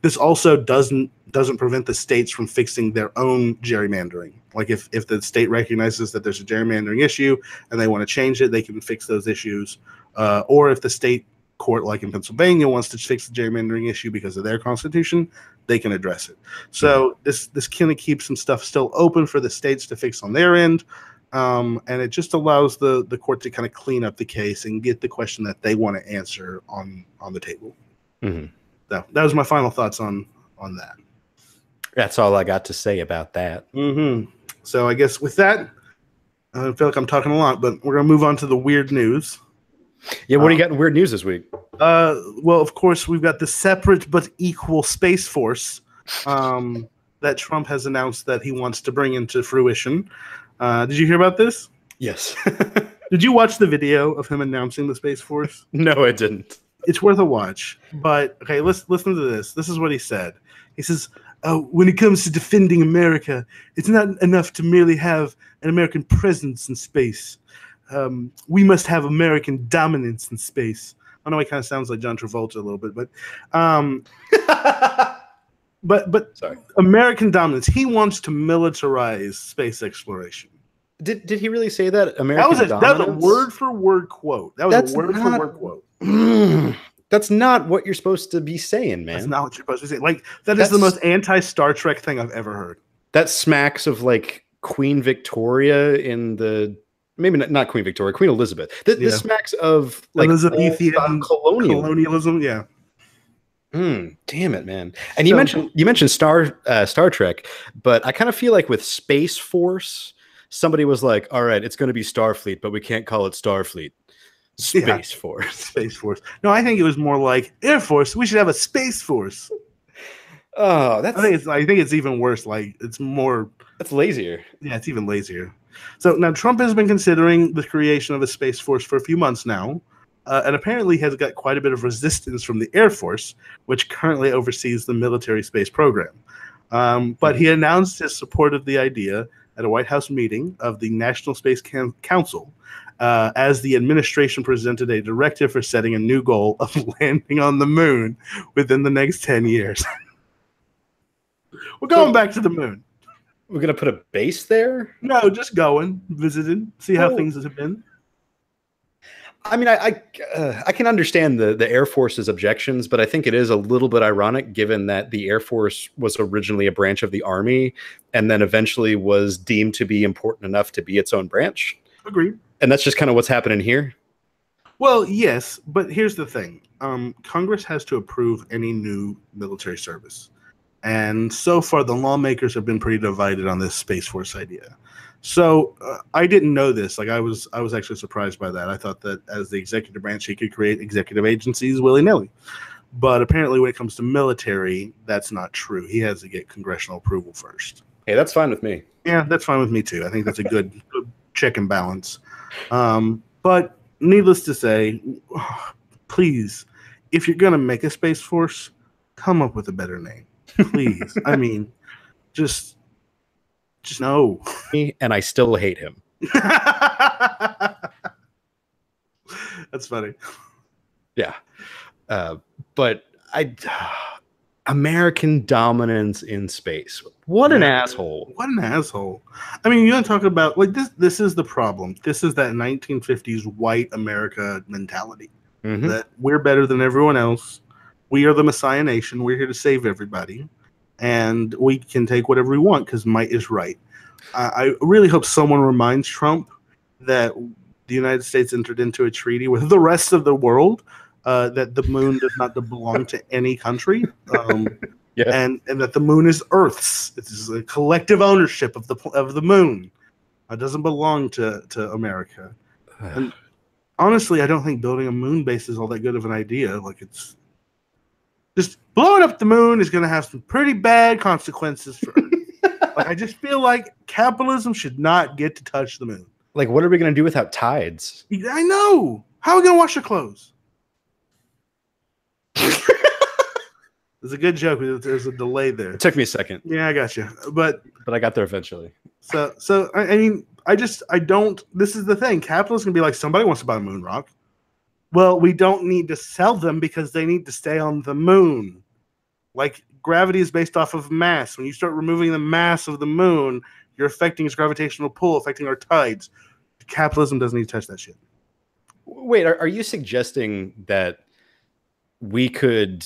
This also doesn't prevent the states from fixing their own gerrymandering. Like if the state recognizes that there's a gerrymandering issue and they want to change it, they can fix those issues. Or if the state court, like in Pennsylvania, wants to fix the gerrymandering issue because of their constitution, they can address it. So this kind of keeps some stuff still open for the states to fix on their end. And it just allows the court to kind of clean up the case and get the question that they want to answer on the table. Mm-hmm. That was my final thoughts on that. That's all I got to say about that. Mm-hmm. So I guess with that, I feel like I'm talking a lot, but we're going to move on to the weird news. Yeah, what do you got in weird news this week? Well, of course, we've got the separate but equal Space Force that Trump has announced that he wants to bring into fruition. Did you hear about this? Yes. Did you watch the video of him announcing the Space Force? No, I didn't. It's worth a watch. But, okay, let's listen to this. This is what he said. He says, when it comes to defending America, it's not enough to merely have an American presence in space. We must have American dominance in space. I know it kind of sounds like John Travolta a little bit, but sorry. American dominance. He wants to militarize space exploration. Did he really say that? American dominance? That was a word for word quote. That was a word for word quote. That's not what you're supposed to be saying, man. That's not what you're supposed to be saying. Like that is the most anti-Star Trek thing I've ever heard. That smacks of like Queen Victoria in the maybe not Queen Victoria, Queen Elizabeth. This smacks of like Elizabethan colonialism. Yeah. Damn it, man. And you mentioned Star Trek, but I kind of feel like with Space Force, somebody was like, all right, it's going to be Starfleet, but we can't call it Starfleet. Space Force. Space Force. No, I think it was more like Air Force. We should have a Space Force. Oh, I think it's even worse. Like it's more. That's lazier. Yeah, it's even lazier. So now Trump has been considering the creation of a Space Force for a few months now, and apparently has got quite a bit of resistance from the Air Force, which currently oversees the military space program. But he announced his support of the idea at a White House meeting of the National Space Council, as the administration presented a directive for setting a new goal of landing on the moon within the next 10 years. We're going back to the moon. We're going to put a base there? No, just going, visiting, see how things have been. I mean, I can understand the Air Force's objections, but I think it is a little bit ironic given that the Air Force was originally a branch of the Army and then eventually was deemed to be important enough to be its own branch. Agreed. And that's just kind of what's happening here. Well, yes, but here's the thing. Congress has to approve any new military service. And so far, the lawmakers have been pretty divided on this Space Force idea. So I didn't know this. Like I was actually surprised by that. I thought that as the executive branch, he could create executive agencies willy-nilly. But apparently when it comes to military, that's not true. He has to get congressional approval first. Hey, that's fine with me. Yeah, that's fine with me too. I think that's a good check and balance. But needless to say, please, if you're going to make a Space Force, come up with a better name. Please. I mean, just no. And I still hate him. That's funny. Yeah. But American dominance in space. What an asshole. What an asshole. I mean, you want to talk about, like, this is the problem. This is that 1950s white America mentality. Mm-hmm. That we're better than everyone else. We are the Messiah Nation. We're here to save everybody. And we can take whatever we want because might is right. I really hope someone reminds Trump that the United States entered into a treaty with the rest of the world that the moon does not belong to any country. Yeah. And that the moon is Earth's. It's a collective ownership of the moon. It doesn't belong to America. And honestly, I don't think building a moon base is all that good of an idea. Like, it's just blowing up the moon is going to have some pretty bad consequences for Earth. Like, I just feel like capitalism should not get to touch the moon. Like, what are we going to do without tides? I know. How are we going to wash our clothes? It's a good joke. There's a delay there. It took me a second. Yeah, I got you. But I got there eventually. So I mean, I don't. This is the thing. Capitalists can be like, somebody wants to buy a moon rock. Well, we don't need to sell them because they need to stay on the moon. Like, gravity is based off of mass. When you start removing the mass of the moon, you're affecting its gravitational pull, affecting our tides. Capitalism doesn't need to touch that shit. Wait, are you suggesting that we could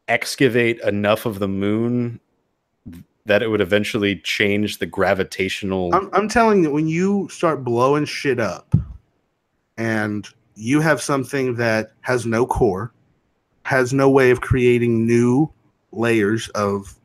excavate enough of the moon that it would eventually change the gravitational? I'm telling you, when you start blowing shit up and you have something that has no core, has no way of creating new layers of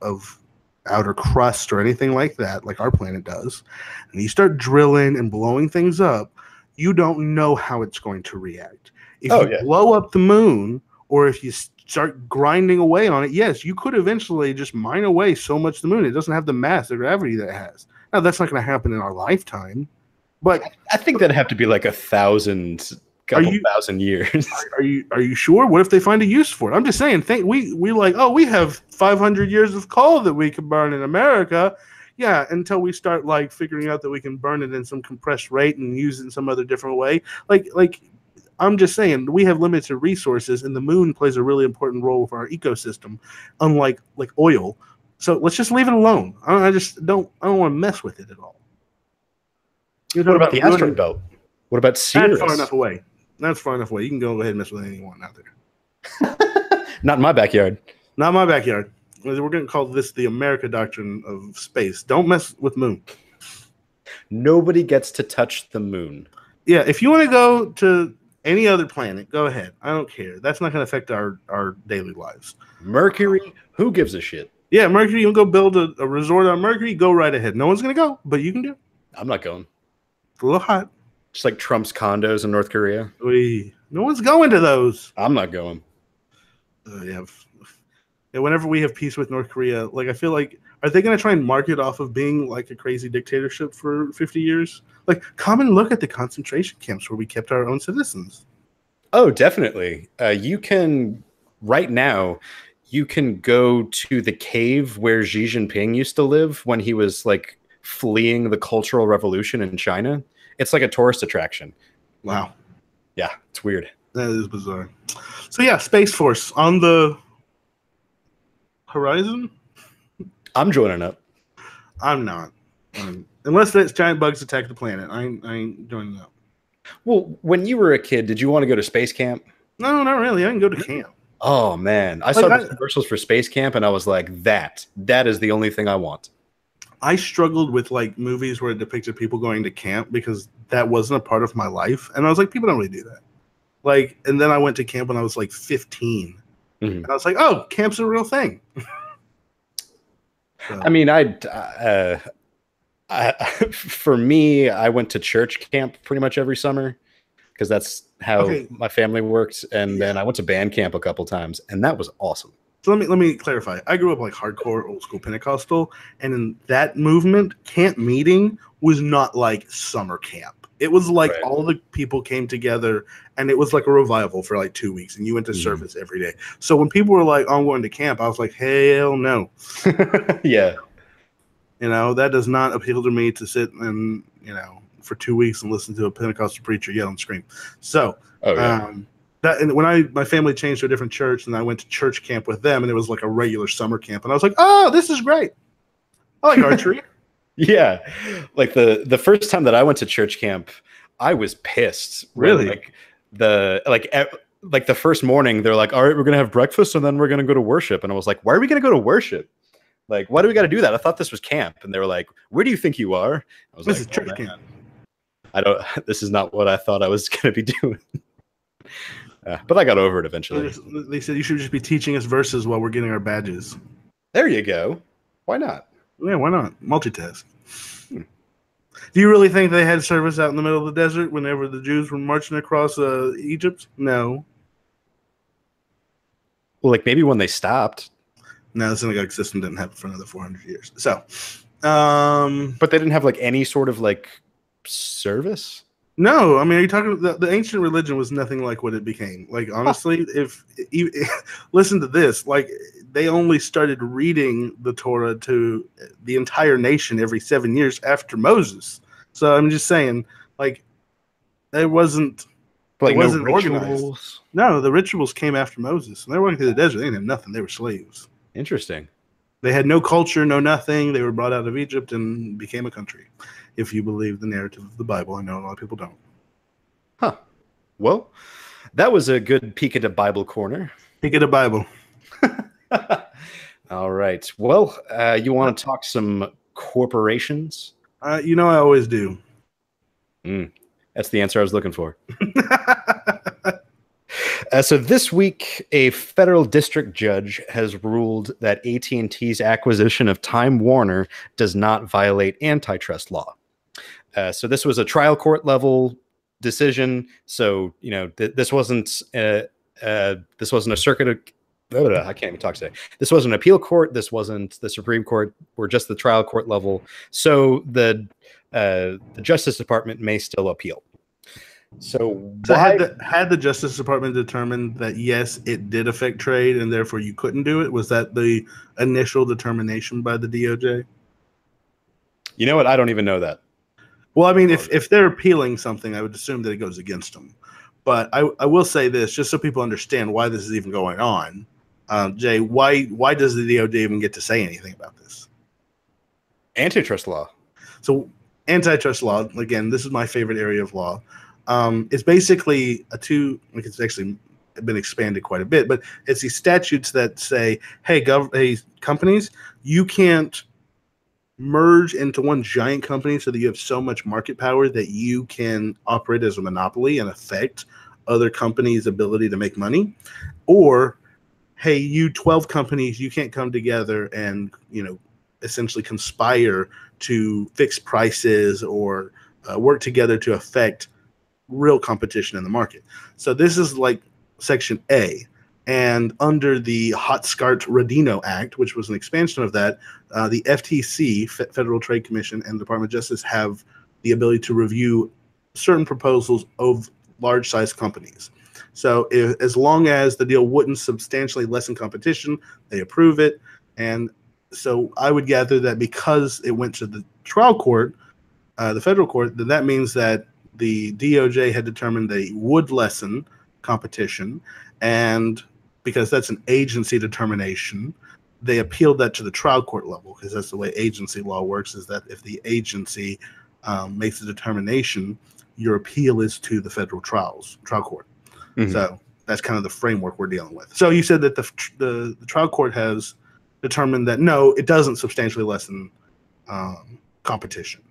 outer crust or anything like that, like our planet does, and you start drilling and blowing things up, you don't know how it's going to react. If you blow up the moon, or if you start grinding away on it, yes, you could eventually just mine away so much of the moon. It doesn't have the mass, the gravity that it has. Now, that's not going to happen in our lifetime, but I think that'd have to be like 1,000 years. Are you sure? What if they find a use for it? I'm just saying. We like, oh, we have 500 years of coal that we can burn in America. Yeah, until we start like figuring out that we can burn it in some compressed rate and use it in some other different way. Like I'm just saying, we have limited resources, and the moon plays a really important role for our ecosystem, unlike like oil. So let's just leave it alone. I don't want to mess with it at all. What about the asteroid belt? What about Sirius? That's far enough away. That's far enough away. You can go ahead and mess with anyone out there. Not in my backyard. Not my backyard. We're going to call this the America doctrine of space. Don't mess with moon. Nobody gets to touch the moon. Yeah, if you want to go to any other planet, go ahead. I don't care. That's not going to affect our daily lives. Mercury, who gives a shit? Yeah, Mercury, you want to go build a resort on Mercury? Go right ahead. No one's going to go, but you can do it. I'm not going. It's a little hot. Just like Trump's condos in North Korea. No one's going to those. I'm not going. Yeah, whenever we have peace with North Korea, like, I feel like, are they going to try and market off of being like a crazy dictatorship for 50 years? Like, come and look at the concentration camps where we kept our own citizens. Oh, definitely. You can, right now, you can go to the cave where Xi Jinping used to live when he was like fleeing the Cultural Revolution in China. It's like a tourist attraction. Wow. Yeah, it's weird. That is bizarre. So yeah, Space Force on the horizon. I'm joining up. I'm not. Unless that giant bugs attack the planet. I ain't joining up. Well, when you were a kid, did you want to go to space camp? No, not really. I didn't go to camp. Oh man, I saw the commercials for space camp, and I was like, that is the only thing I want. I struggled with like movies where it depicted people going to camp because that wasn't a part of my life, and I was like, people don't really do that. Like, and then I went to camp when I was like 15, and I was like, oh, camp's a real thing. So. I mean, for me, I went to church camp pretty much every summer because that's how my family worked, and then I went to band camp a couple times, and that was awesome. So let me clarify. I grew up like hardcore old school Pentecostal, and in that movement, camp meeting was not like summer camp. It was like all the people came together, and it was like a revival for like 2 weeks, and you went to service every day. So when people were like, "Oh, I'm going to camp," I was like, "Hell no!" Yeah, you know, that does not appeal to me to sit and for 2 weeks and listen to a Pentecostal preacher yell and scream. So, and when my family changed to a different church, and I went to church camp with them, and it was like a regular summer camp, and I was like, "Oh, this is great! I like archery." Yeah, like the first time that I went to church camp, I was pissed. Really? Like the first morning, they're like, "All right, we're gonna have breakfast, and then we're gonna go to worship." And I was like, "Why are we gonna go to worship? Like, why do we got to do that? I thought this was camp." And they were like, "Where do you think you are?" I was this is church camp. This is not what I thought I was gonna be doing. But I got over it eventually. They said you should just be teaching us verses while we're getting our badges. There you go. Why not? Yeah, why not? Multitask. Do you really think they had service out in the middle of the desert whenever the Jews were marching across Egypt? No. Well, like maybe when they stopped. No, the synagogue system didn't happen for another 400 years. So, but they didn't have like any sort of like service. No, I mean, are you talking about the ancient religion was nothing like what it became. Like, honestly, if listen to this, like they only started reading the Torah to the entire nation every 7 years after Moses. So I'm just saying, like, it wasn't organized. No, the rituals came after Moses. And they were walking through the desert. They didn't have nothing. They were slaves. Interesting. They had no culture, no nothing. They were brought out of Egypt and became a country. If you believe the narrative of the Bible. I know a lot of people don't. Huh. Well, that was a good peek at the Bible corner. Peek at the Bible. All right. Well, you want to talk some corporations? I always do. That's the answer I was looking for. So this week, a federal district judge has ruled that AT&T's acquisition of Time Warner does not violate antitrust law. So this was a trial court level decision. So this wasn't a circuit. I can't even talk today. This wasn't an appeal court. This wasn't the Supreme Court. We're just the trial court level. So the Justice Department may still appeal. So had the Justice Department determined that yes, it did affect trade and therefore you couldn't do it? Was that the initial determination by the DOJ? You know what? I don't even know that. Well, I mean, if they're appealing something, I would assume that it goes against them. But I will say this, just so people understand why this is even going on. Jay, why does the DOJ even get to say anything about this? Antitrust law. So antitrust law, again, this is my favorite area of law. It's basically it's actually been expanded quite a bit, but it's these statutes that say, hey, companies, you can't merge into one giant company so that you have so much market power that you can operate as a monopoly and affect other companies' ability to make money. Or, hey, you 12 companies, you can't come together and, essentially conspire to fix prices or work together to affect real competition in the market. So this is like Section A. And under the Hart-Scott-Rodino Act, which was an expansion of that, the FTC, Federal Trade Commission, and the Department of Justice have the ability to review certain proposals of large-sized companies. So as long as the deal wouldn't substantially lessen competition, they approve it. And so I would gather that because it went to the trial court, the federal court, then that means that the DOJ had determined they would lessen competition, and because that's an agency determination, they appealed that to the trial court level, because that's the way agency law works, is that if the agency makes a determination, your appeal is to the federal trial court. Mm-hmm. So that's kind of the framework we're dealing with. So you said that the trial court has determined that no, it doesn't substantially lessen competition.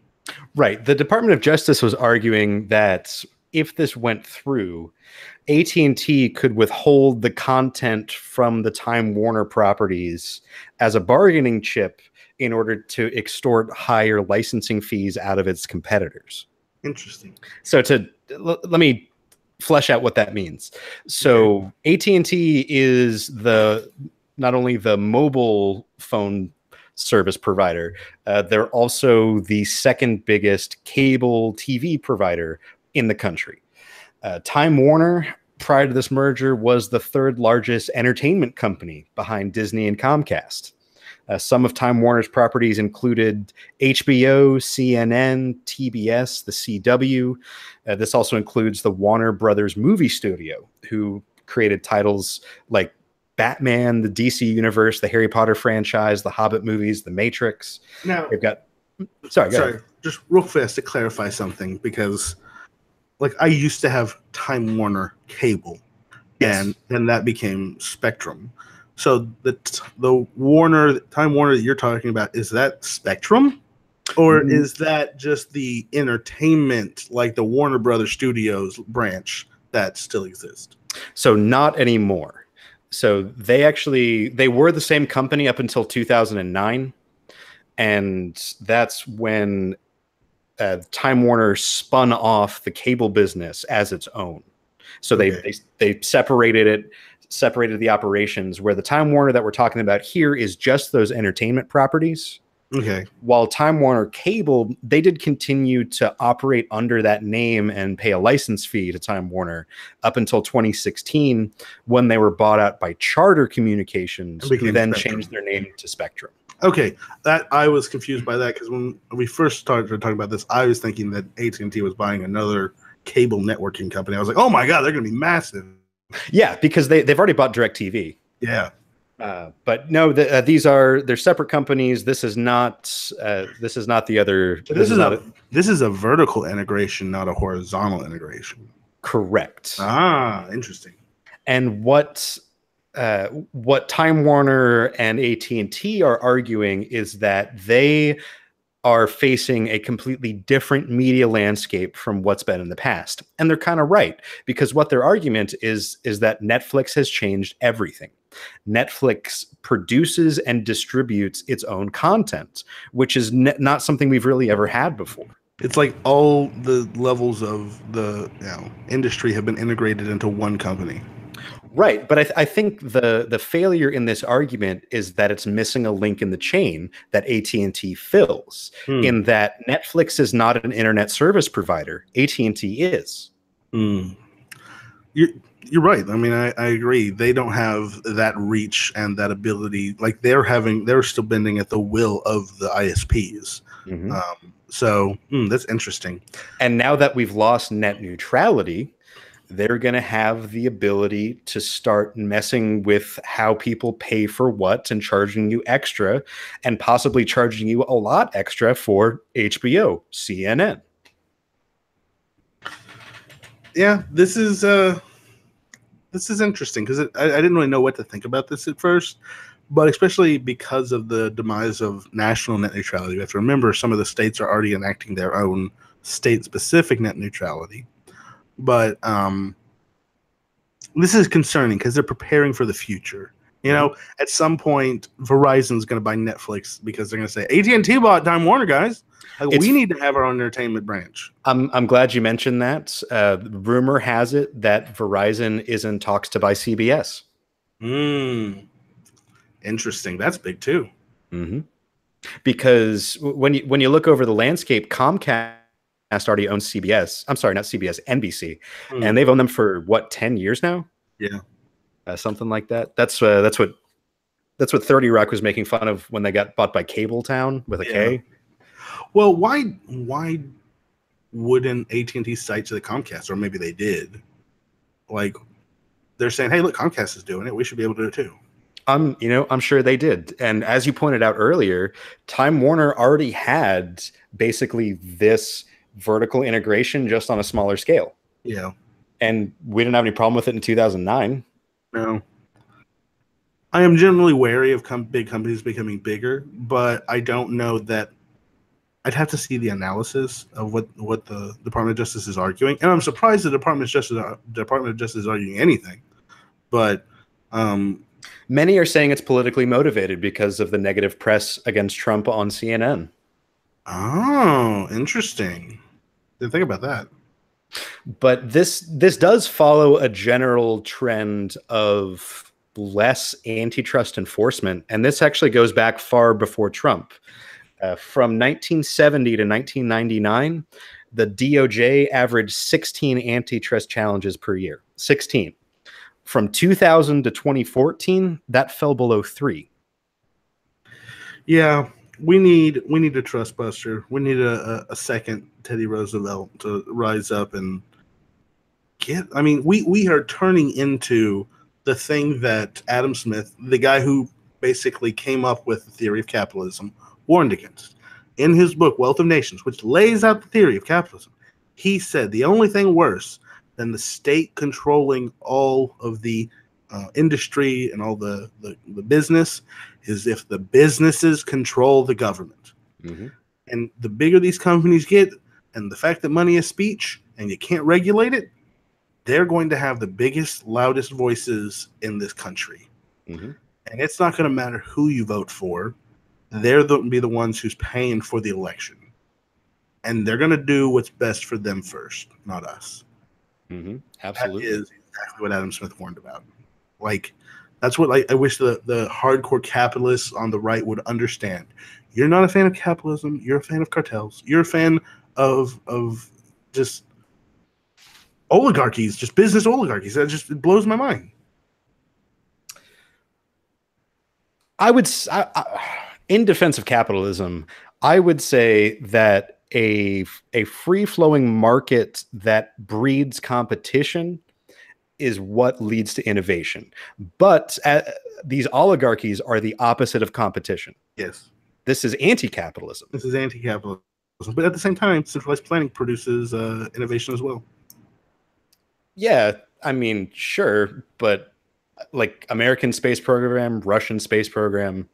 Right. The Department of Justice was arguing that if this went through, AT&T could withhold the content from the Time Warner properties as a bargaining chip in order to extort higher licensing fees out of its competitors. Interesting. So let me flesh out what that means. So AT&T is not only the mobile phone service provider, they're also the second biggest cable TV provider in the country. Time Warner, prior to this merger, was the third largest entertainment company behind Disney and Comcast. Some of Time Warner's properties included HBO, CNN, TBS, the CW. This also includes the Warner Brothers Movie Studio, who created titles like Batman, the DC Universe, the Harry Potter franchise, the Hobbit movies, the Matrix. Now, they've got. Sorry, just real fast to clarify something, because like I used to have Time Warner cable, and then that became Spectrum. So the Time Warner that you're talking about, is that Spectrum, or is that just the entertainment, like the Warner Brothers Studios branch that still exists? So not anymore. So they were the same company up until 2009, and that's when Time Warner spun off the cable business as its own. So they separated the operations, where the Time Warner that we're talking about here is just those entertainment properties. Okay. While Time Warner Cable, they did continue to operate under that name and pay a license fee to Time Warner up until 2016, when they were bought out by Charter Communications, who then changed their name to Spectrum. Okay, that I was confused by that, because when we first started talking about this, I was thinking that AT&T was buying another cable networking company. I was like, oh my God, they're going to be massive. Yeah, because they've already bought DirecTV. Yeah. But no, they're separate companies. This is not the other. So this is a vertical integration, not a horizontal integration. Correct. Ah, interesting. And what Time Warner and AT&T are arguing is that they are facing a completely different media landscape from what's been in the past. And they're kind of right, because what their argument is that Netflix has changed everything. Netflix produces and distributes its own content, which is not something we've really ever had before. It's like all the levels of the industry have been integrated into one company. Right, but I think the failure in this argument is that it's missing a link in the chain that AT&T fills, in that Netflix is not an internet service provider. AT&T is. You're right. I mean, I agree. They don't have that reach and that ability. Like they're still bending at the will of the ISPs. Mm-hmm. So that's interesting. And now that we've lost net neutrality, they're going to have the ability to start messing with how people pay for what and charging you extra, and possibly charging you a lot extra for HBO, CNN. Yeah, this is interesting, because I didn't really know what to think about this at first, but especially because of the demise of national net neutrality. You have to remember some of the states are already enacting their own state-specific net neutrality. But this is concerning, because they're preparing for the future. You know, at some point, Verizon's going to buy Netflix, because they're going to say, AT&T bought Time Warner, guys. We need to have our own entertainment branch. I'm glad you mentioned that. Rumor has it that Verizon is in talks to buy CBS. Interesting. That's big too. Mm-hmm. Because when you look over the landscape, Comcast already owns CBS. I'm sorry, not CBS, NBC, and they've owned them for what, 10 years now? Yeah, something like that. That's what 30 Rock was making fun of when they got bought by Cabletown with a K. Well, why wouldn't AT&T cite to the Comcast, or maybe they did? Like, they're saying, "Hey, look, Comcast is doing it. We should be able to do it too." I'm sure they did. And as you pointed out earlier, Time Warner already had basically this vertical integration just on a smaller scale. Yeah. And we didn't have any problem with it in 2009. No. I am generally wary of big companies becoming bigger, but I don't know that. I'd have to see the analysis of what the Department of Justice is arguing, and I'm surprised the Department of Justice is arguing anything. But many are saying it's politically motivated because of the negative press against Trump on CNN. Oh, interesting. Didn't think about that. But this does follow a general trend of less antitrust enforcement, and this actually goes back far before Trump. From 1970 to 1999, the DOJ averaged 16 antitrust challenges per year. 16. From 2000 to 2014, that fell below 3. Yeah, we need a trust buster. We need a second Teddy Roosevelt to rise up and get. I mean, we are turning into the thing that Adam Smith, the guy who basically came up with the theory of capitalism, warned against. In his book, Wealth of Nations, which lays out the theory of capitalism, he said the only thing worse than the state controlling all of the industry and all the business is if the businesses control the government. Mm-hmm. And the bigger these companies get, and the fact that money is speech and you can't regulate it, they're going to have the biggest, loudest voices in this country. Mm-hmm. And it's not going to matter who you vote for. They're be the ones who's paying for the election. And they're going to do what's best for them first, not us. Mm-hmm. Absolutely. That is exactly what Adam Smith warned about. Like, that's what I wish the hardcore capitalists on the right would understand. You're not a fan of capitalism. You're a fan of cartels. You're a fan of just oligarchies, just business oligarchies. It blows my mind. In defense of capitalism, I would say that a free-flowing market that breeds competition is what leads to innovation. But these oligarchies are the opposite of competition. Yes. This is anti-capitalism. This is anti-capitalism. But at the same time, centralized planning produces innovation as well. Yeah, I mean, sure, but like American space program, Russian space program.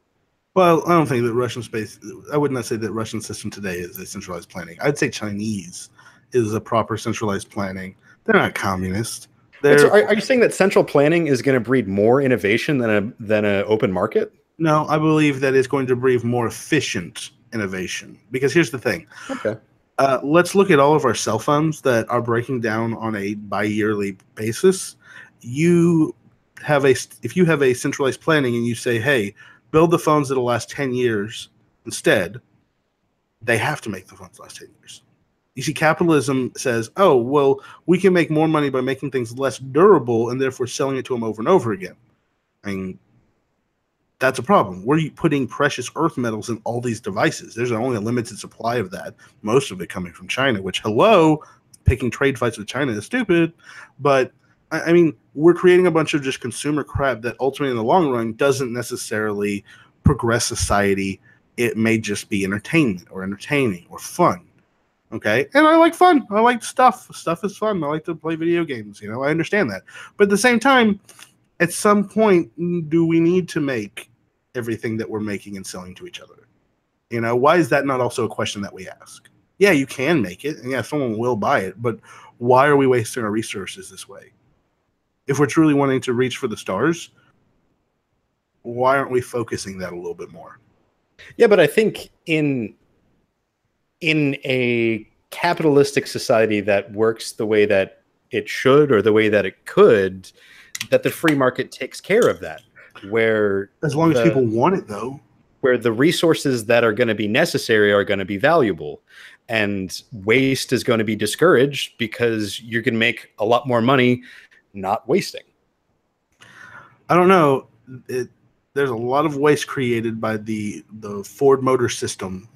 Well, I don't think that I would not say that Russian system today is a centralized planning. I'd say Chinese is a proper centralized planning. They're not communist. So are you saying that central planning is going to breed more innovation than an open market? No, I believe that it's going to breed more efficient innovation. Because here's the thing. Okay. Let's look at all of our cell phones that are breaking down on a bi-yearly basis. If you have a centralized planning and you say, hey, build the phones that'll last 10 years instead, they have to make the phones last 10 years. You see, capitalism says, oh, well, we can make more money by making things less durable and therefore selling it to them over and over again. I mean, that's a problem. We're putting precious earth metals in all these devices. There's only a limited supply of that, most of it coming from China, which, picking trade fights with China is stupid. But, I mean, we're creating a bunch of just consumer crap that ultimately in the long run doesn't necessarily progress society. It may just be entertainment or entertaining or fun. Okay, and I like fun. I like stuff. Stuff is fun. I like to play video games. I understand that. But at the same time, at some point, do we need to make everything that we're making and selling to each other? Why is that not also a question that we ask? Yeah, you can make it, and yeah, someone will buy it. But why are we wasting our resources this way? If we're truly wanting to reach for the stars, why aren't we focusing that a little bit more? Yeah, but I think in a capitalistic society that works the way that it should or the way that it could, that the free market takes care of that. Where as long as people want it, though. Where the resources that are going to be necessary are going to be valuable. And waste is going to be discouraged because you're going to make a lot more money not wasting. I don't know. There's a lot of waste created by the Ford Motor System.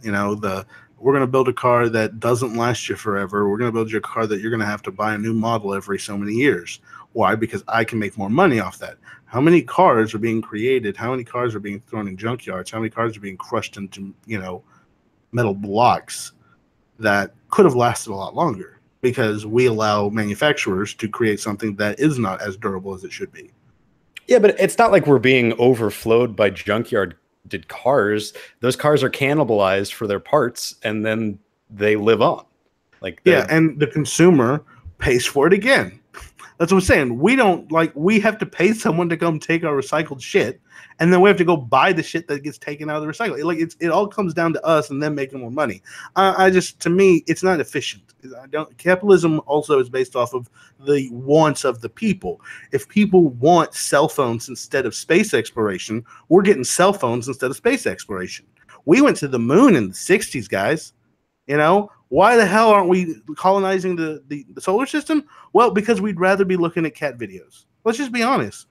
We're going to build a car that doesn't last you forever. We're going to build you a car that you're going to have to buy a new model every so many years. Why? Because I can make more money off that. How many cars are being created? How many cars are being thrown in junkyards? How many cars are being crushed into, metal blocks that could have lasted a lot longer because we allow manufacturers to create something that is not as durable as it should be. Yeah, but it's not like we're being overflowed by junkyard cars. Those cars are cannibalized for their parts, and then they live on. And the consumer pays for it again. That's what I'm saying. We have to pay someone to come take our recycled shit, and then we have to go buy the shit that gets taken out of the recycling. It all comes down to us and them making more money. To me, it's not efficient. Capitalism also is based off of the wants of the people. If people want cell phones instead of space exploration, we're getting cell phones instead of space exploration. We went to the moon in the 60s, guys. Why the hell aren't we colonizing the solar system? Well, because we'd rather be looking at cat videos. Let's just be honest.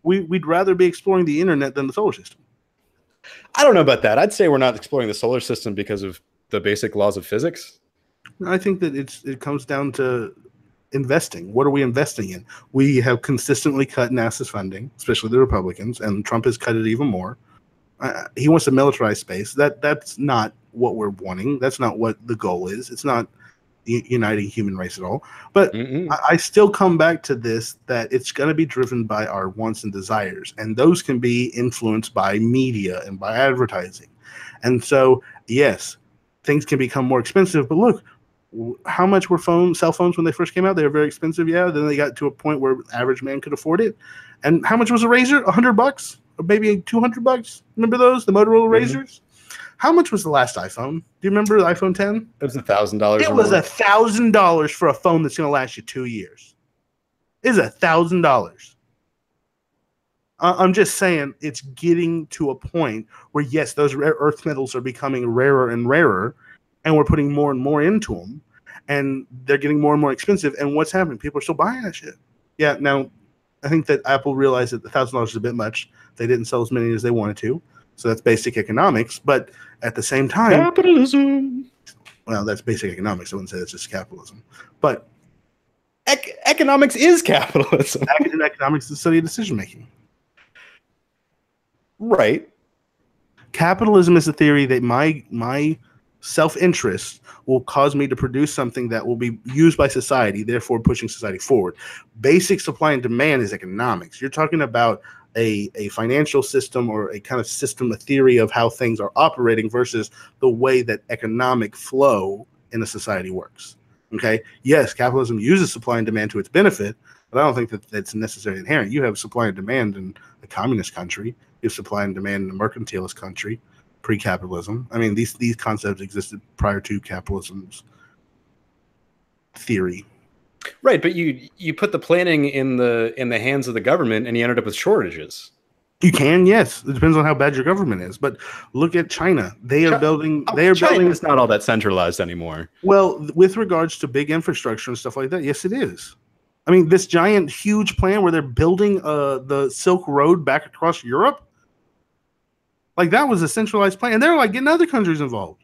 We'd rather be exploring the internet than the solar system. I don't know about that. I'd say we're not exploring the solar system because of the basic laws of physics. I think that it comes down to investing. What are we investing in? We have consistently cut NASA's funding, especially the Republicans, and Trump has cut it even more. He wants to militarize space. That's not what we're wanting. That's not what the goal is. It's not uniting human race at all. But I still come back to this, that it's going to be driven by our wants and desires, and those can be influenced by media and by advertising. And so, yes, things can become more expensive. But look, how much were cell phones when they first came out? They were very expensive. Yeah. Then they got to a point where average man could afford it. And how much was a razor? $100? Or maybe $200? Remember those? The Motorola razors? How much was the last iPhone? Do you remember the iPhone 10? It was $1,000. It was $1,000 for a phone that's going to last you 2 years. It's $1,000. I'm just saying it's getting to a point where, yes, those rare earth metals are becoming rarer and rarer, and we're putting more and more into them, and they're getting more and more expensive. And what's happening? People are still buying that shit. Yeah, now, I think that Apple realized that $1,000 is a bit much. They didn't sell as many as they wanted to. So that's basic economics. But at the same time, capitalism. Well, that's basic economics. I wouldn't say that's just capitalism. But economics is capitalism. Economics is the study of decision making. Right. Capitalism is the theory that my self-interest will cause me to produce something that will be used by society, therefore pushing society forward. Basic supply and demand is economics. You're talking about a financial system or a kind of system, a theory of how things are operating versus the way that economic flow in a society works. Okay? Yes, capitalism uses supply and demand to its benefit, but I don't think that that's necessarily inherent. You have supply and demand in a communist country. You have supply and demand in a mercantilist country, pre-capitalism. I mean, these concepts existed prior to capitalism's theory. Right, but you put the planning in the hands of the government, and you ended up with shortages. You can, yes. It depends on how bad your government is. But look at China. China is not all that centralized anymore. Well, with regards to big infrastructure and stuff like that, yes, it is. I mean, this giant, huge plan where they're building the Silk Road back across Europe, like that was a centralized plan, and they're like getting other countries involved.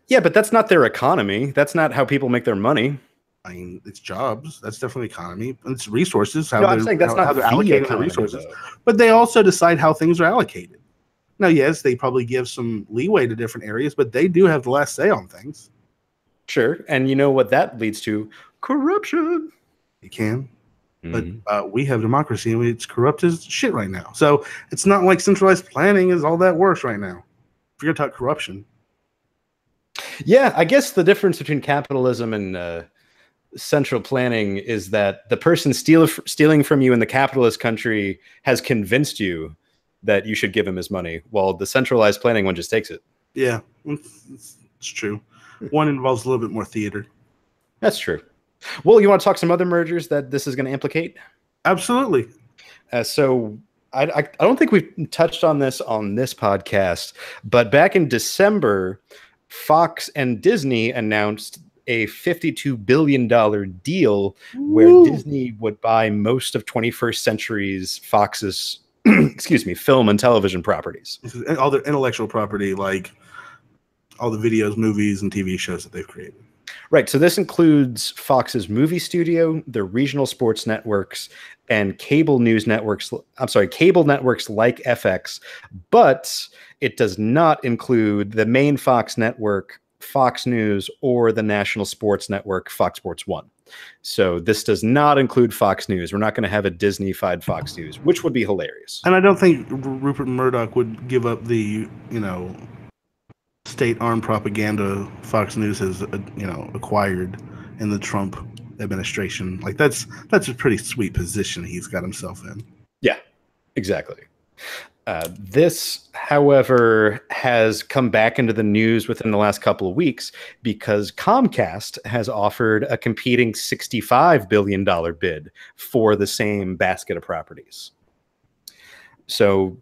Yeah, but that's not their economy. That's not how people make their money. I mean, it's jobs. That's definitely economy. It's resources. I'm saying that's not they're allocating the resources. But they also decide how things are allocated. Now, yes, they probably give some leeway to different areas, but they do have the last say on things. Sure, and you know what that leads to? Corruption. You can. But we have democracy, and it's corrupt as shit right now. So it's not like centralized planning is all that worse right now. If you're going to talk corruption. Yeah, I guess the difference between capitalism and central planning is that the person stealing from you in the capitalist country has convinced you that you should give him his money, while the centralized planning one just takes it. Yeah, it's true. One involves a little bit more theater. That's true. Well, you want to talk some other mergers that this is going to implicate? Absolutely. So I don't think we've touched on this podcast, but back in December, Fox and Disney announced a $52 billion deal where Disney would buy most of 21st century's Fox's film and television properties. All their intellectual property, like all the videos, movies, and TV shows that they've created. Right. So this includes Fox's movie studio, their regional sports networks, and cable networks like FX, but it does not include the main Fox network, Fox News, or the national sports network Fox Sports 1. So this does not include Fox News. We're not going to have a Disney-fied Fox News, which would be hilarious. And I don't think Rupert Murdoch would give up the, state armed propaganda Fox News has, acquired in the Trump administration. Like that's a pretty sweet position he's got himself in. Yeah, exactly. This, however, has come back into the news within the last couple of weeks because Comcast has offered a competing $65 billion bid for the same basket of properties. So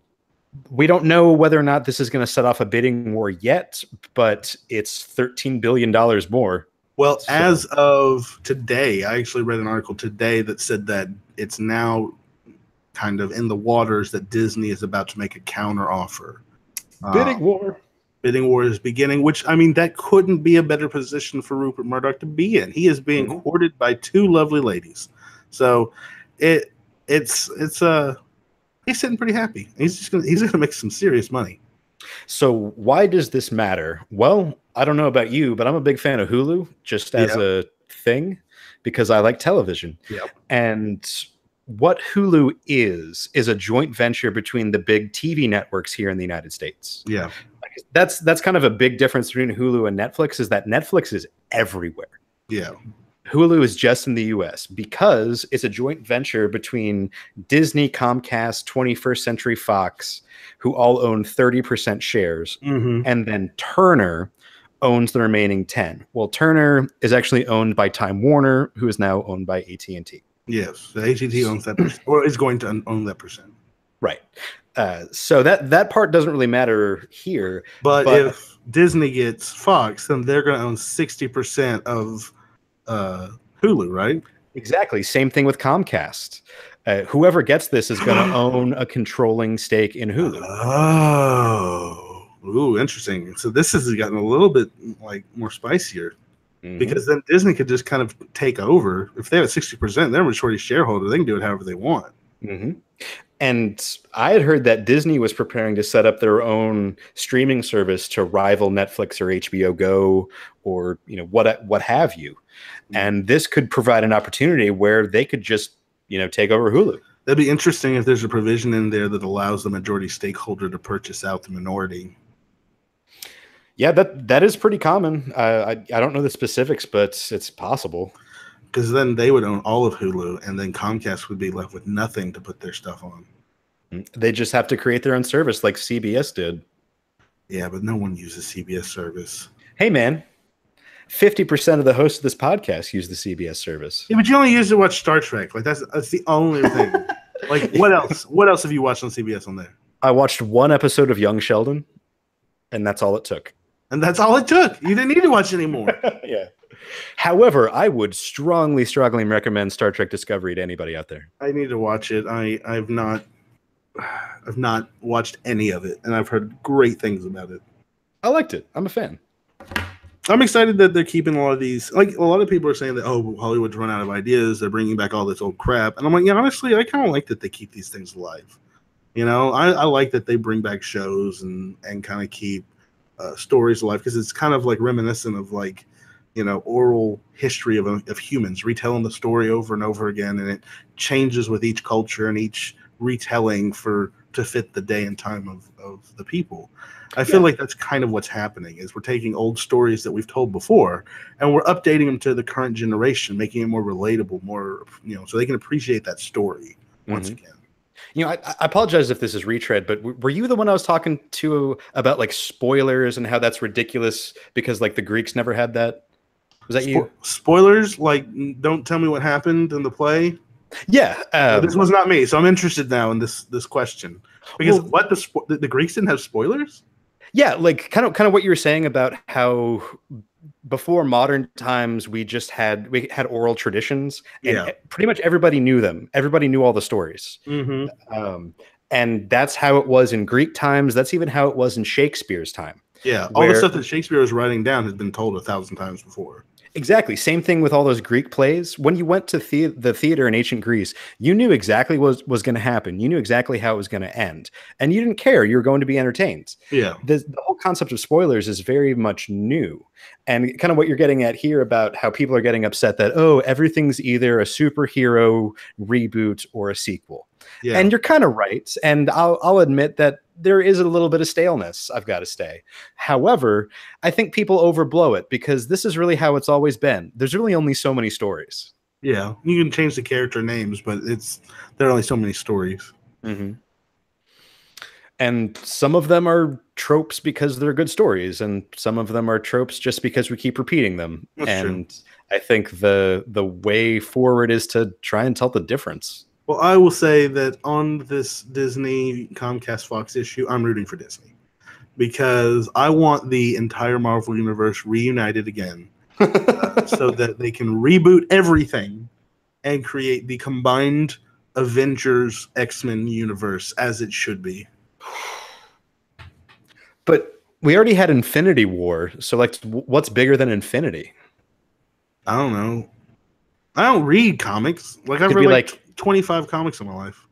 we don't know whether or not this is going to set off a bidding war yet, but it's $13 billion more. Well, as of today, I actually read an article today that said that it's now kind of in the waters that Disney is about to make a counter offer. Bidding war. Bidding war is beginning, which, I mean, that couldn't be a better position for Rupert Murdoch to be in. He is being courted by two lovely ladies. So it's he's sitting pretty happy. He's gonna make some serious money. So why does this matter? Well, I don't know about you, but I'm a big fan of Hulu just as a thing because I like television. Yep. And what Hulu is a joint venture between the big TV networks here in the United States. Yeah. That's kind of a big difference between Hulu and Netflix is that Netflix is everywhere. Yeah. Hulu is just in the US because it's a joint venture between Disney, Comcast, 21st Century Fox, who all own 30% shares. Mm-hmm. And then Turner owns the remaining 10. Well, Turner is actually owned by Time Warner, who is now owned by AT&T. Yes, the AT&T owns that percent, or is going to own that percent. Right. So that part doesn't really matter here. But if Disney gets Fox, then they're going to own 60% of Hulu, right? Exactly. Same thing with Comcast. Whoever gets this is going to own a controlling stake in Hulu. Oh, ooh, interesting. So this has gotten a little bit like more spicier. Because then Disney could just kind of take over. If they have 60%, they're a majority shareholder. They can do it however they want. Mm-hmm. And I had heard that Disney was preparing to set up their own streaming service to rival Netflix or HBO Go or what have you. And this could provide an opportunity where they could just take over Hulu. That'd be interesting if there's a provision in there that allows the majority stakeholder to purchase out the minority. Yeah, that is pretty common. I don't know the specifics, but it's possible. Because then they would own all of Hulu, and then Comcast would be left with nothing to put their stuff on. They just have to create their own service like CBS did. Yeah, but no one uses CBS service. Hey, man, 50% of the hosts of this podcast use the CBS service. Yeah, but you only use it to watch Star Trek. Like that's the only thing. Like what else? What else have you watched on CBS on there? I watched one episode of Young Sheldon, and that's all it took. And that's all it took. You didn't need to watch anymore. Yeah. However, I would strongly recommend Star Trek Discovery to anybody out there. I need to watch it. I've not watched any of it, and I've heard great things about it. I liked it. I'm a fan. I'm excited that they're keeping all of these. Like a lot of people are saying that Hollywood's run out of ideas. They're bringing back all this old crap, and I'm like, yeah, honestly, I kind of like that they keep these things alive. I like that they bring back shows and kind of keep stories alive because it's kind of like reminiscent of like oral history of humans retelling the story over and over again, and it changes with each culture and each retelling to fit the day and time of the people. I feel like that's kind of what's happening is we're taking old stories that we've told before and we're updating them to the current generation, making it more relatable, more so they can appreciate that story once again. I apologize if this is retread, but were you the one I was talking to about like spoilers and how that's ridiculous because like the Greeks never had that? Was that you? Spoilers? Like, don't tell me what happened in the play? Yeah. This was not me, so I'm interested now in this question. Because the Greeks didn't have spoilers? Yeah, like kind of what you were saying about how before modern times we had oral traditions and pretty much everybody knew them. Everybody knew all the stories. Mm-hmm. And that's how it was in Greek times. That's even how it was in Shakespeare's time. Yeah, all the where stuff that Shakespeare was writing down has been told 1,000 times before. exactly. Same thing with all those Greek plays. When you went to the theater in ancient Greece, you knew exactly what was going to happen. You knew exactly how it was going to end. And you didn't care. You were going to be entertained. Yeah. The whole concept of spoilers is very much new. And kind of what you're getting at here about how people are getting upset that, oh, everything's either a superhero reboot or a sequel. Yeah. And you're kind of right. And I'll admit that there is a little bit of staleness, I've got to say. However, I think people overblow it because this is really how it's always been. There's really only so many stories. Yeah. You can change the character names, but there are only so many stories. Mm-hmm. And some of them are tropes because they're good stories, and some of them are tropes just because we keep repeating them. That's and true. I think the way forward is to try and tell the difference. Well, I will say that on this Disney Comcast Fox issue, I'm rooting for Disney because I want the entire Marvel Universe reunited again so that they can reboot everything and create the combined Avengers X-Men universe as it should be. But we already had Infinity War, so like, what's bigger than Infinity? I don't know. I don't read comics. Like I've read like 25 comics in my life.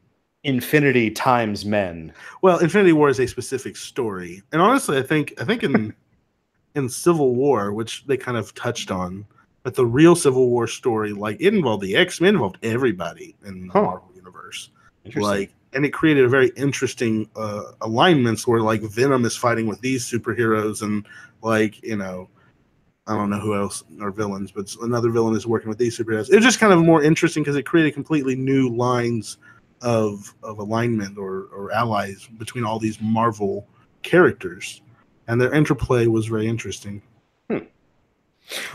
Infinity times men. Well, Infinity War is a specific story, and honestly, I think in Civil War, which they kind of touched on, but the real Civil War story, like it involved the X-Men, involved everybody in the Marvel universe. Like, and it created a very interesting alignments where like Venom is fighting with these superheroes, and like I don't know who else are villains, but another villain is working with these superheroes. It was just kind of more interesting because it created completely new lines of alignment or allies between all these Marvel characters, and their interplay was very interesting.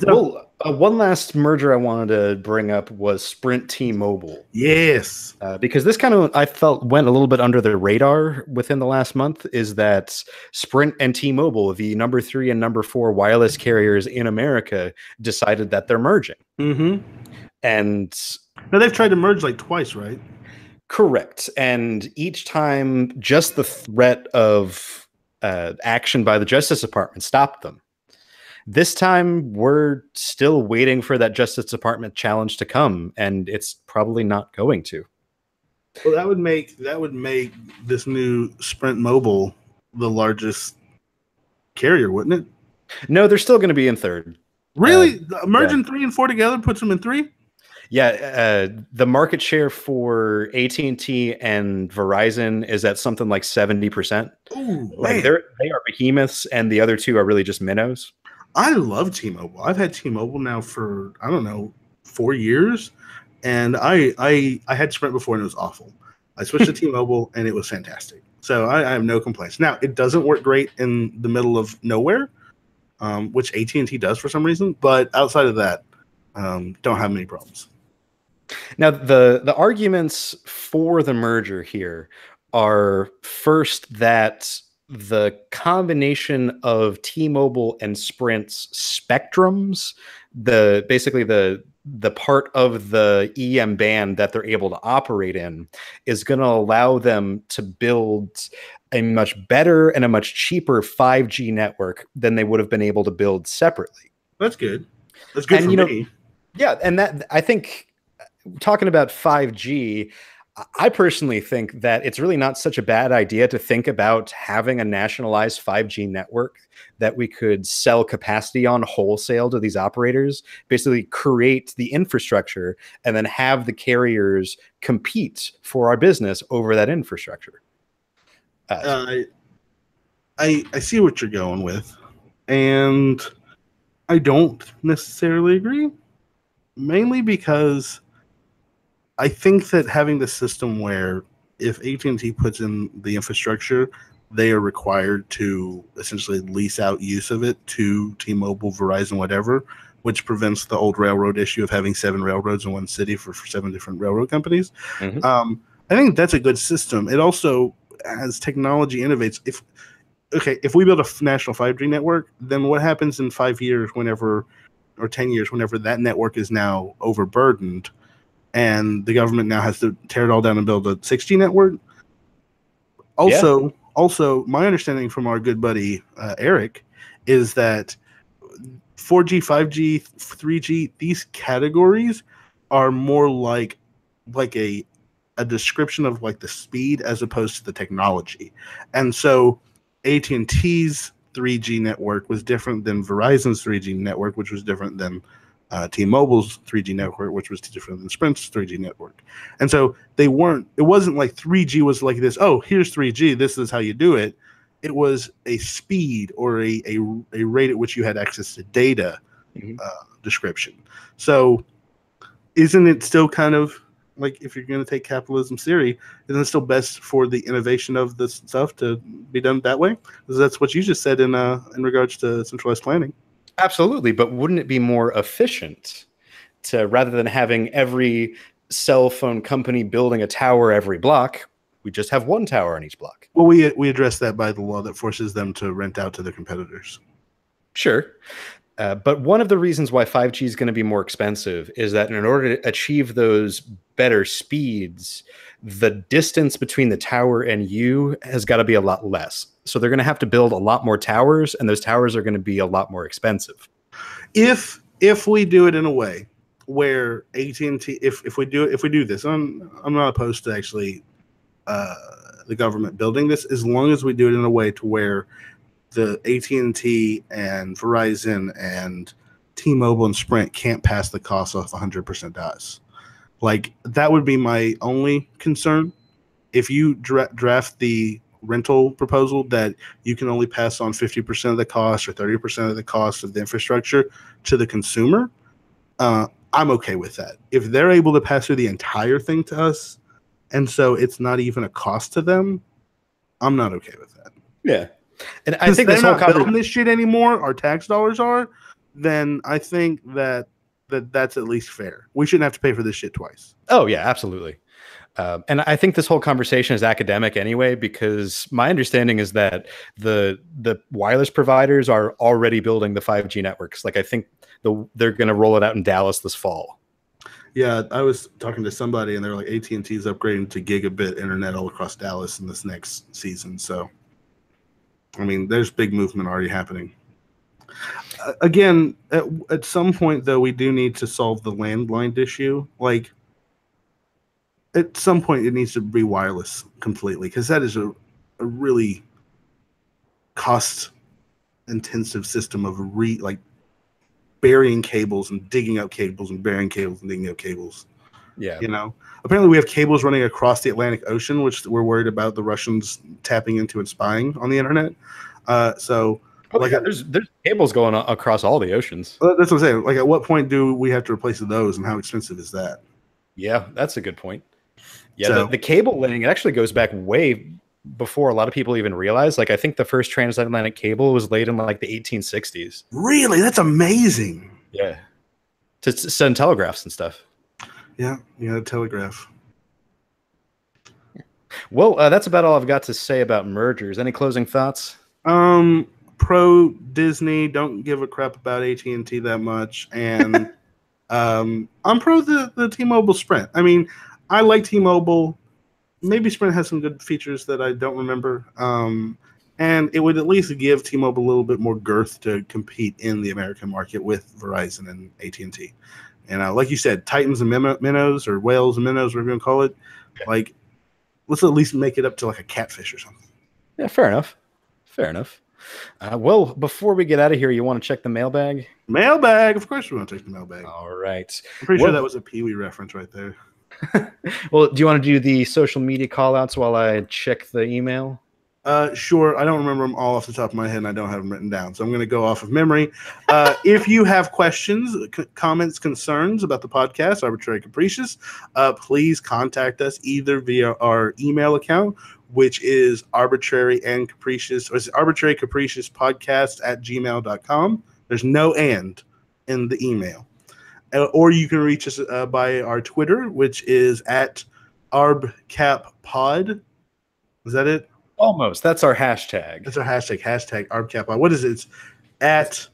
So, well, one last merger I wanted to bring up was Sprint T-Mobile. Yes. Because this kind of, I felt, went a little bit under the radar within the last month, is that Sprint and T-Mobile, the number 3 and number 4 wireless carriers in America, decided that they're merging. Mm-hmm. And now they've tried to merge like twice, right? Correct. And each time, just the threat of action by the Justice Department stopped them. This time, we're still waiting for that Justice Department challenge to come, and it's probably not going to. Well, that would make this new Sprint Mobile the largest carrier, wouldn't it? No, they're still going to be in third. Really? Merging 3 and 4 together puts them in 3? Yeah, the market share for AT&T and Verizon is at something like 70%. Ooh, like they are behemoths, and the other two are really just minnows. I love T-Mobile. I've had T-Mobile now for, I don't know, 4 years. And I had Sprint before and it was awful. I switched to T-Mobile and it was fantastic. So I have no complaints. Now, it doesn't work great in the middle of nowhere, which AT&T does for some reason. But outside of that, don't have many problems. Now, the arguments for the merger here are first that the combination of T-Mobile and Sprint's spectrums, basically the part of the EM band that they're able to operate in, is going to allow them to build a much better and a much cheaper 5G network than they would have been able to build separately. That's good. That's good for me. Yeah, and that, I think, talking about 5G, I personally think that it's really not such a bad idea to think about having a nationalized 5G network that we could sell capacity on wholesale to these operators, basically create the infrastructure and then have the carriers compete for our business over that infrastructure. I see what you're going with, and I don't necessarily agree, mainly because I think that having the system where if AT&T puts in the infrastructure, they are required to essentially lease out use of it to T-Mobile, Verizon, whatever, which prevents the old railroad issue of having 7 railroads in one city for 7 different railroad companies. Mm-hmm. I think that's a good system. It also, as technology innovates, if we build a national 5G network, then what happens in 5 years, or 10 years, whenever that network is now overburdened, and the government now has to tear it all down and build a 6G network? Also, Also, my understanding from our good buddy Eric is that 4G, 5G, 3G, these categories are more like a description of like the speed as opposed to the technology. And so AT&T's 3G network was different than Verizon's 3G network, which was different than T-Mobile's 3G network, which was different than Sprint's 3G network. And so it wasn't like 3G was like this, oh, here's 3G, this is how you do it. It was a speed or a rate at which you had access to data description. So isn't it still kind of like, if you're going to take capitalism theory, isn't it still best for the innovation of this stuff to be done that way? Because that's what you just said in regards to centralized planning. Absolutely, but wouldn't it be more efficient to, rather than having every cell phone company building a tower every block, we just have one tower on each block? Well, we address that by the law that forces them to rent out to their competitors. Sure. But one of the reasons why 5G is going to be more expensive is that in order to achieve those better speeds, the distance between the tower and you has got to be a lot less. So they're going to have to build a lot more towers, and those towers are going to be a lot more expensive. If we do it in a way where AT&T, if we do this, I'm not opposed to actually the government building this, as long as we do it in a way to where the AT&T and Verizon and T-Mobile and Sprint can't pass the cost off 100% to us. Like, that would be my only concern. If you draft the rental proposal that you can only pass on 50% of the cost or 30% of the cost of the infrastructure to the consumer, I'm okay with that. If they're able to pass through the entire thing to us, and so it's not even a cost to them, I'm not okay with that. Yeah. And I think this whole not building this shit anymore, our tax dollars are, then I think that's at least fair. We shouldn't have to pay for this shit twice. Oh, yeah, absolutely. And I think this whole conversation is academic anyway, because my understanding is that the wireless providers are already building the 5G networks. Like, I think they're going to roll it out in Dallas this fall. Yeah, I was talking to somebody, and they're like, AT&T's upgrading to gigabit internet all across Dallas in this next season. So, I mean, there's big movement already happening. Again, at some point, though, we do need to solve the landline issue. Like, at some point, it needs to be wireless completely, because that is a really cost-intensive system of burying cables and digging up cables and burying cables and digging up cables. Yeah. You know, apparently we have cables running across the Atlantic Ocean, which we're worried about the Russians tapping into and spying on the internet. There's cables going across all the oceans. That's what I'm saying. Like, at what point do we have to replace those, and how expensive is that? Yeah, that's a good point. Yeah, so, the cable laying, it actually goes back way before a lot of people even realize. Like, I think the first transatlantic cable was laid in like the 1860s. Really? That's amazing. Yeah. To send telegraphs and stuff. Yeah, telegraph. Well, that's about all I've got to say about mergers. Any closing thoughts? Pro Disney, don't give a crap about AT&T that much, and I'm pro the T-Mobile Sprint. I mean, I like T-Mobile. Maybe Sprint has some good features that I don't remember, and it would at least give T-Mobile a little bit more girth to compete in the American market with Verizon and AT&T. And like you said, Titans and minnows, or whales and minnows, whatever you want to call it, like, let's at least make it up to like a catfish or something. Yeah, fair enough. Fair enough. Well, before we get out of here, you want to check the mailbag? Mailbag? Of course we want to check the mailbag. All right. I'm pretty sure that was a Pee-wee reference right there. Well, do you want to do the social media call-outs while I check the email? Sure. I don't remember them all off the top of my head, and I don't have them written down, so I'm going to go off of memory. If you have questions, comments, concerns about the podcast, Arbitrary Capricious, please contact us either via our email account, which is arbitrary and capricious, or is it arbitrary capricious podcast @gmail.com. There's no and in the email. Or you can reach us by our Twitter, which is @arbcappod. Is that it? Almost. That's our hashtag. That's our hashtag. Hashtag ArbCap. What is it? It's at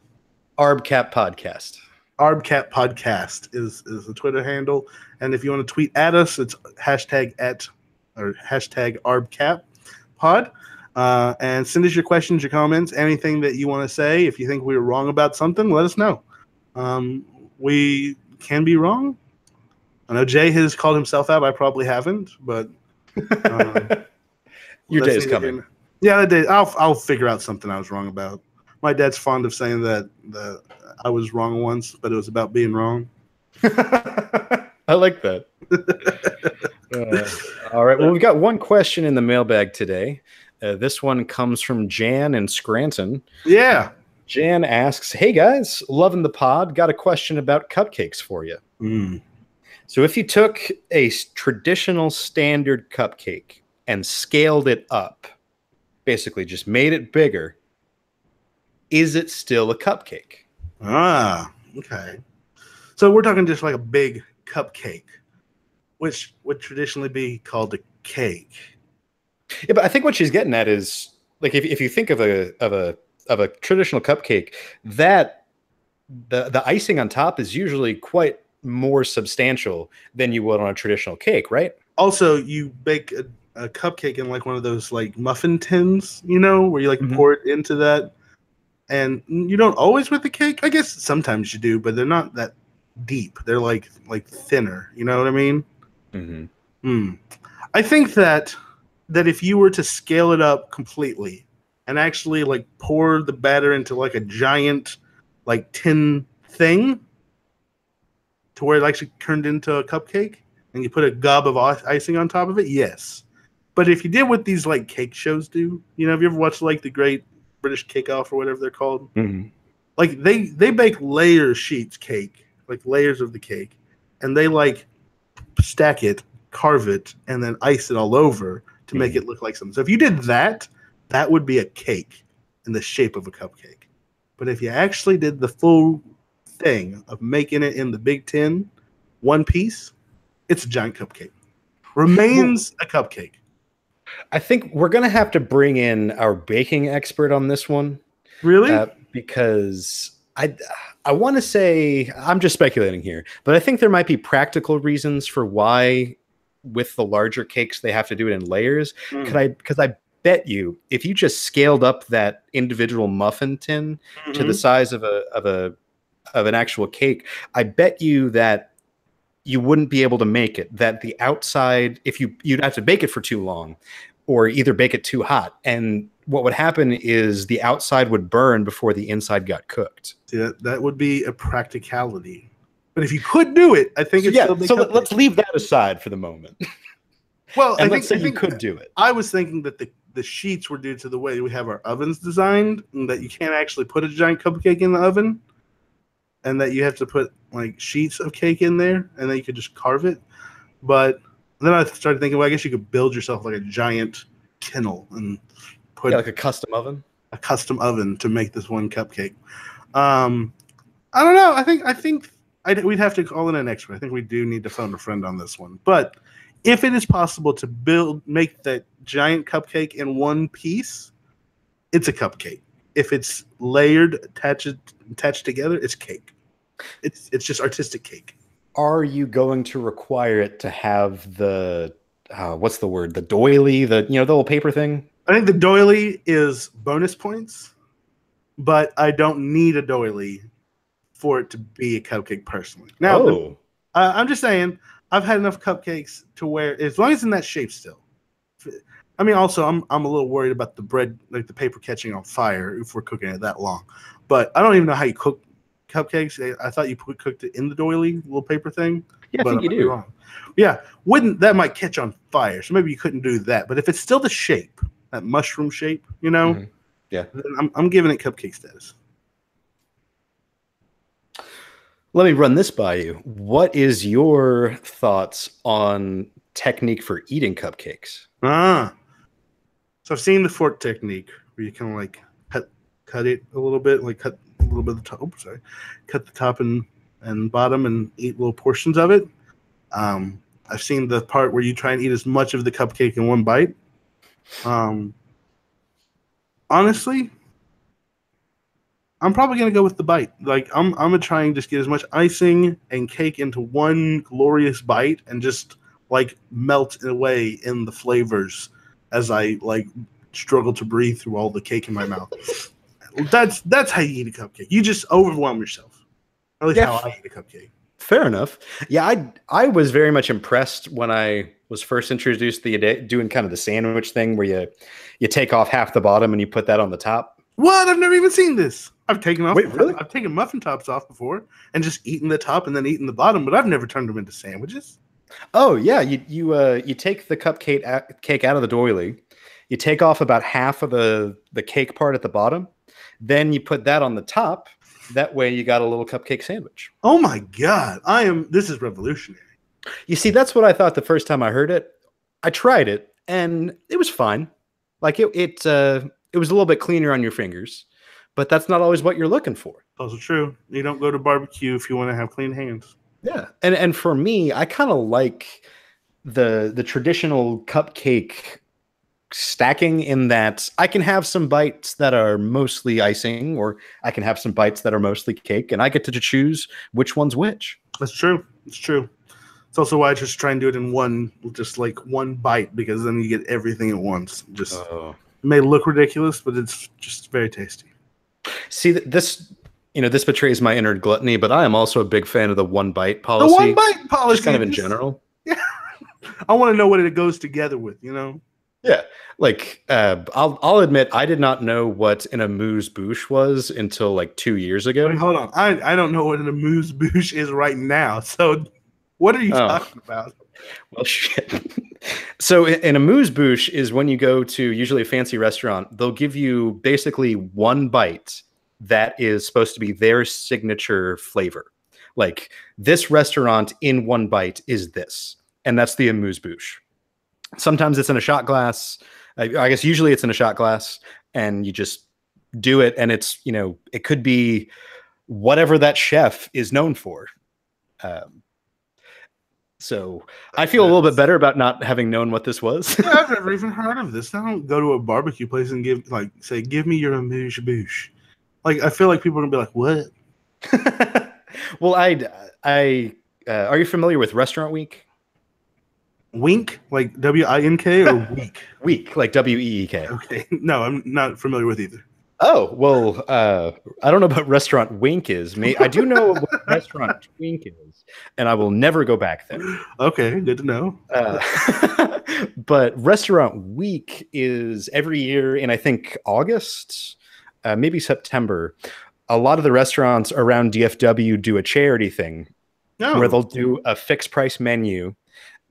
ArbCap Podcast. ArbCap Podcast is the Twitter handle. And if you want to tweet at us, it's hashtag ArbCap Pod. And send us your questions, your comments, anything that you want to say. If you think we were wrong about something, let us know. We can be wrong. I know Jay has called himself out. I probably haven't, but your day is coming. Yeah, that day. I'll figure out something I was wrong about. My dad's fond of saying that I was wrong once, but it was about being wrong. I like that. All right. Well, we've got one question in the mailbag today. This one comes from Jan in Scranton. Yeah. Jan asks, "Hey guys, loving the pod. Got a question about cupcakes for you. So if you took a traditional standard cupcake and scaled it up, basically just made it bigger, is it still a cupcake?" Ah, okay. So we're talking just like a big cupcake, which would traditionally be called a cake. Yeah, but I think what she's getting at is like if you think of a traditional cupcake, that the icing on top is usually quite more substantial than you would on a traditional cake, right? Also, you bake a cupcake in like one of those like muffin tins, you know, where you like pour it into that. And you don't always with the cake. I guess sometimes you do, but they're not that deep. They're like thinner. You know what I mean? I think that if you were to scale it up completely and actually like pour the batter into like a giant like tin thing to where it actually turned into a cupcake and you put a gob of icing on top of it, yes. But if you did what these like cake shows do, you know, have you ever watched like the Great British Cake Off or whatever they're called? Like they bake layer sheets cake, like layers of the cake, and they like stack it, carve it, and then ice it all over to make it look like something. So if you did that, that would be a cake in the shape of a cupcake. But if you actually did the full thing of making it in the big tin, one piece, it's a giant cupcake. Remains a cupcake. I think we're going to have to bring in our baking expert on this one. Really? Because I want to say, I'm just speculating here, but I think there might be practical reasons for why with the larger cakes they have to do it in layers. Because I bet you if you just scaled up that individual muffin tin to the size of an actual cake, I bet you that you wouldn't be able to make it. That the outside, if you'd have to bake it for too long, or either bake it too hot, and what would happen is the outside would burn before the inside got cooked. Yeah, that would be a practicality. But if you could do it, I think so let's leave that aside for the moment. Well, I think you could do it. I was thinking that the sheets were due to the way we have our ovens designed, and that you can't actually put a giant cupcake in the oven, and that you have to put like sheets of cake in there, and then you could just carve it. But then I started thinking, well, I guess you could build yourself like a giant kennel and put like a custom oven. A custom oven to make this one cupcake. I don't know. I think we'd have to call in an expert. I think we do need to phone a friend on this one. But if it is possible to make that giant cupcake in one piece, it's a cupcake. If it's layered, attached together, it's cake. It's just artistic cake. Are you going to require it to have the what's the word? The doily, the little paper thing? I think the doily is bonus points, but I don't need a doily for it to be a cupcake personally. Now, I'm just saying, I've had enough cupcakes to where, as long as it's in that shape still. I mean, also, I'm a little worried about the bread, like the paper catching on fire if we're cooking it that long. But I don't even know how you cook cupcakes. I thought you cooked it in the doily, little paper thing. Yeah, but I think you do. Wrong. Yeah, that might catch on fire, so maybe you couldn't do that. But if it's still the shape, that mushroom shape, yeah, then I'm giving it cupcake status. Let me run this by you. What is your thoughts on technique for eating cupcakes? So I've seen the fork technique where you kind of like cut it a little bit, like cut a little bit of the top. Cut the top and bottom and eat little portions of it. I've seen the part where you try and eat as much of the cupcake in one bite. Honestly, I'm probably gonna go with the bite. Like I'm gonna try and just get as much icing and cake into one glorious bite and just like melt away in the flavors as I like struggle to breathe through all the cake in my mouth. That's how you eat a cupcake. You just overwhelm yourself. Or at least how I eat a cupcake. Fair enough. Yeah, I was very much impressed when I was first introduced to doing kind of the sandwich thing where you take off half the bottom and you put that on the top. What? I've never even seen this. I've taken off. Wait, really? I've taken muffin tops off before and just eaten the top and then eaten the bottom, but I've never turned them into sandwiches. Oh yeah, you take the cake out of the doily, you take off about half of the cake part at the bottom, then you put that on the top. That way you got a little cupcake sandwich. Oh my God. This is revolutionary. You see, that's what I thought the first time I heard it. I tried it and it was fine. Like it was a little bit cleaner on your fingers, but that's not always what you're looking for. Also true. You don't go to barbecue if you want to have clean hands. Yeah. And for me, I kind of like the traditional cupcake stacking in that I can have some bites that are mostly icing, or I can have some bites that are mostly cake, and I get to choose which one's which. That's true. It's true. It's also why I just try and do it in one bite, because then you get everything at once. It may look ridiculous, but it's just very tasty. See, this betrays my inner gluttony, but I am also a big fan of the one bite policy. The one bite policy, just kind of in general. Yeah, I want to know what it goes together with. Yeah, like I'll admit I did not know what an amuse-bouche was until like 2 years ago. Wait, hold on, I don't know what an amuse-bouche is right now. So, what are you talking about? Well, shit. So an amuse-bouche is when you go to usually a fancy restaurant, they'll give you basically one bite that is supposed to be their signature flavor. Like this restaurant in one bite is this, and that's the amuse-bouche. Sometimes it's in a shot glass. I guess usually it's in a shot glass, and you just do it. And it's, it could be whatever that chef is known for. So I feel a little bit better about not having known what this was. I've never even heard of this. I don't go to a barbecue place and give me your amuse-bouche. Like, I feel like people are gonna be like, what? Well, are you familiar with Restaurant Week? Wink, like W-I-N-K, or week? Week, like W-E-E-K. Okay, no, I'm not familiar with either. Oh, well, I don't know what Restaurant Wink is. I do know what Restaurant Twink is, and I will never go back there. Okay, good to know. But Restaurant Week is every year in, I think, August, maybe September. A lot of the restaurants around DFW do a charity thing where they'll do a fixed price menu.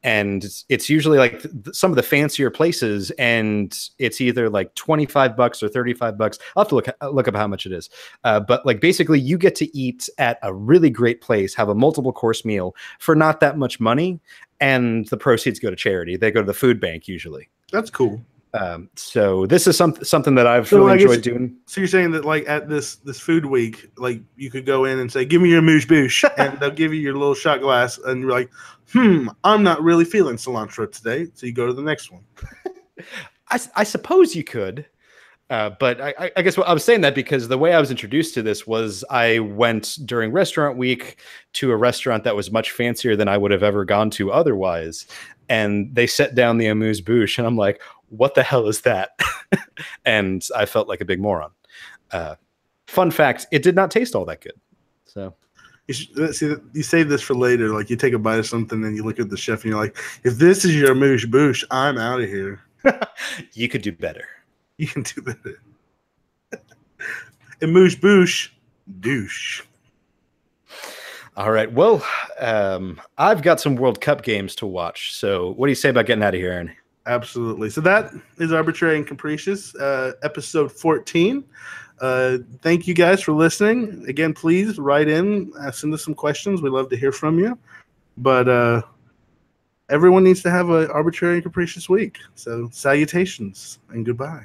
And it's usually like some of the fancier places, and it's either like $25 or $35. I'll have to look up how much it is. But like basically you get to eat at a really great place, have a multiple course meal for not that much money, and the proceeds go to charity. They go to the food bank usually. That's cool. So this is something that I've really enjoyed doing. So you're saying that like at this food week, like you could go in and say, give me your amuse-bouche, and they'll give you your little shot glass, and you're like, I'm not really feeling cilantro today. So you go to the next one. I suppose you could. But I guess I was saying that because the way I was introduced to this was I went during Restaurant Week to a restaurant that was much fancier than I would have ever gone to otherwise. And they set down the amuse-bouche, and I'm like, what the hell is that? And I felt like a big moron. Fun fact, it did not taste all that good. So you save this for later. Like you take a bite of something and you look at the chef and you're like, if this is your amuse-bouche, I'm out of here. You could do better. You can do better. Amuse-bouche, douche. All right. Well, I've got some World Cup games to watch. So what do you say about getting out of here, Aaron? Absolutely. So that is Arbitrary and Capricious, episode 14. Thank you guys for listening. Again, please write in, send us some questions. We'd love to hear from you. But everyone needs to have an arbitrary and capricious week. So salutations and goodbye.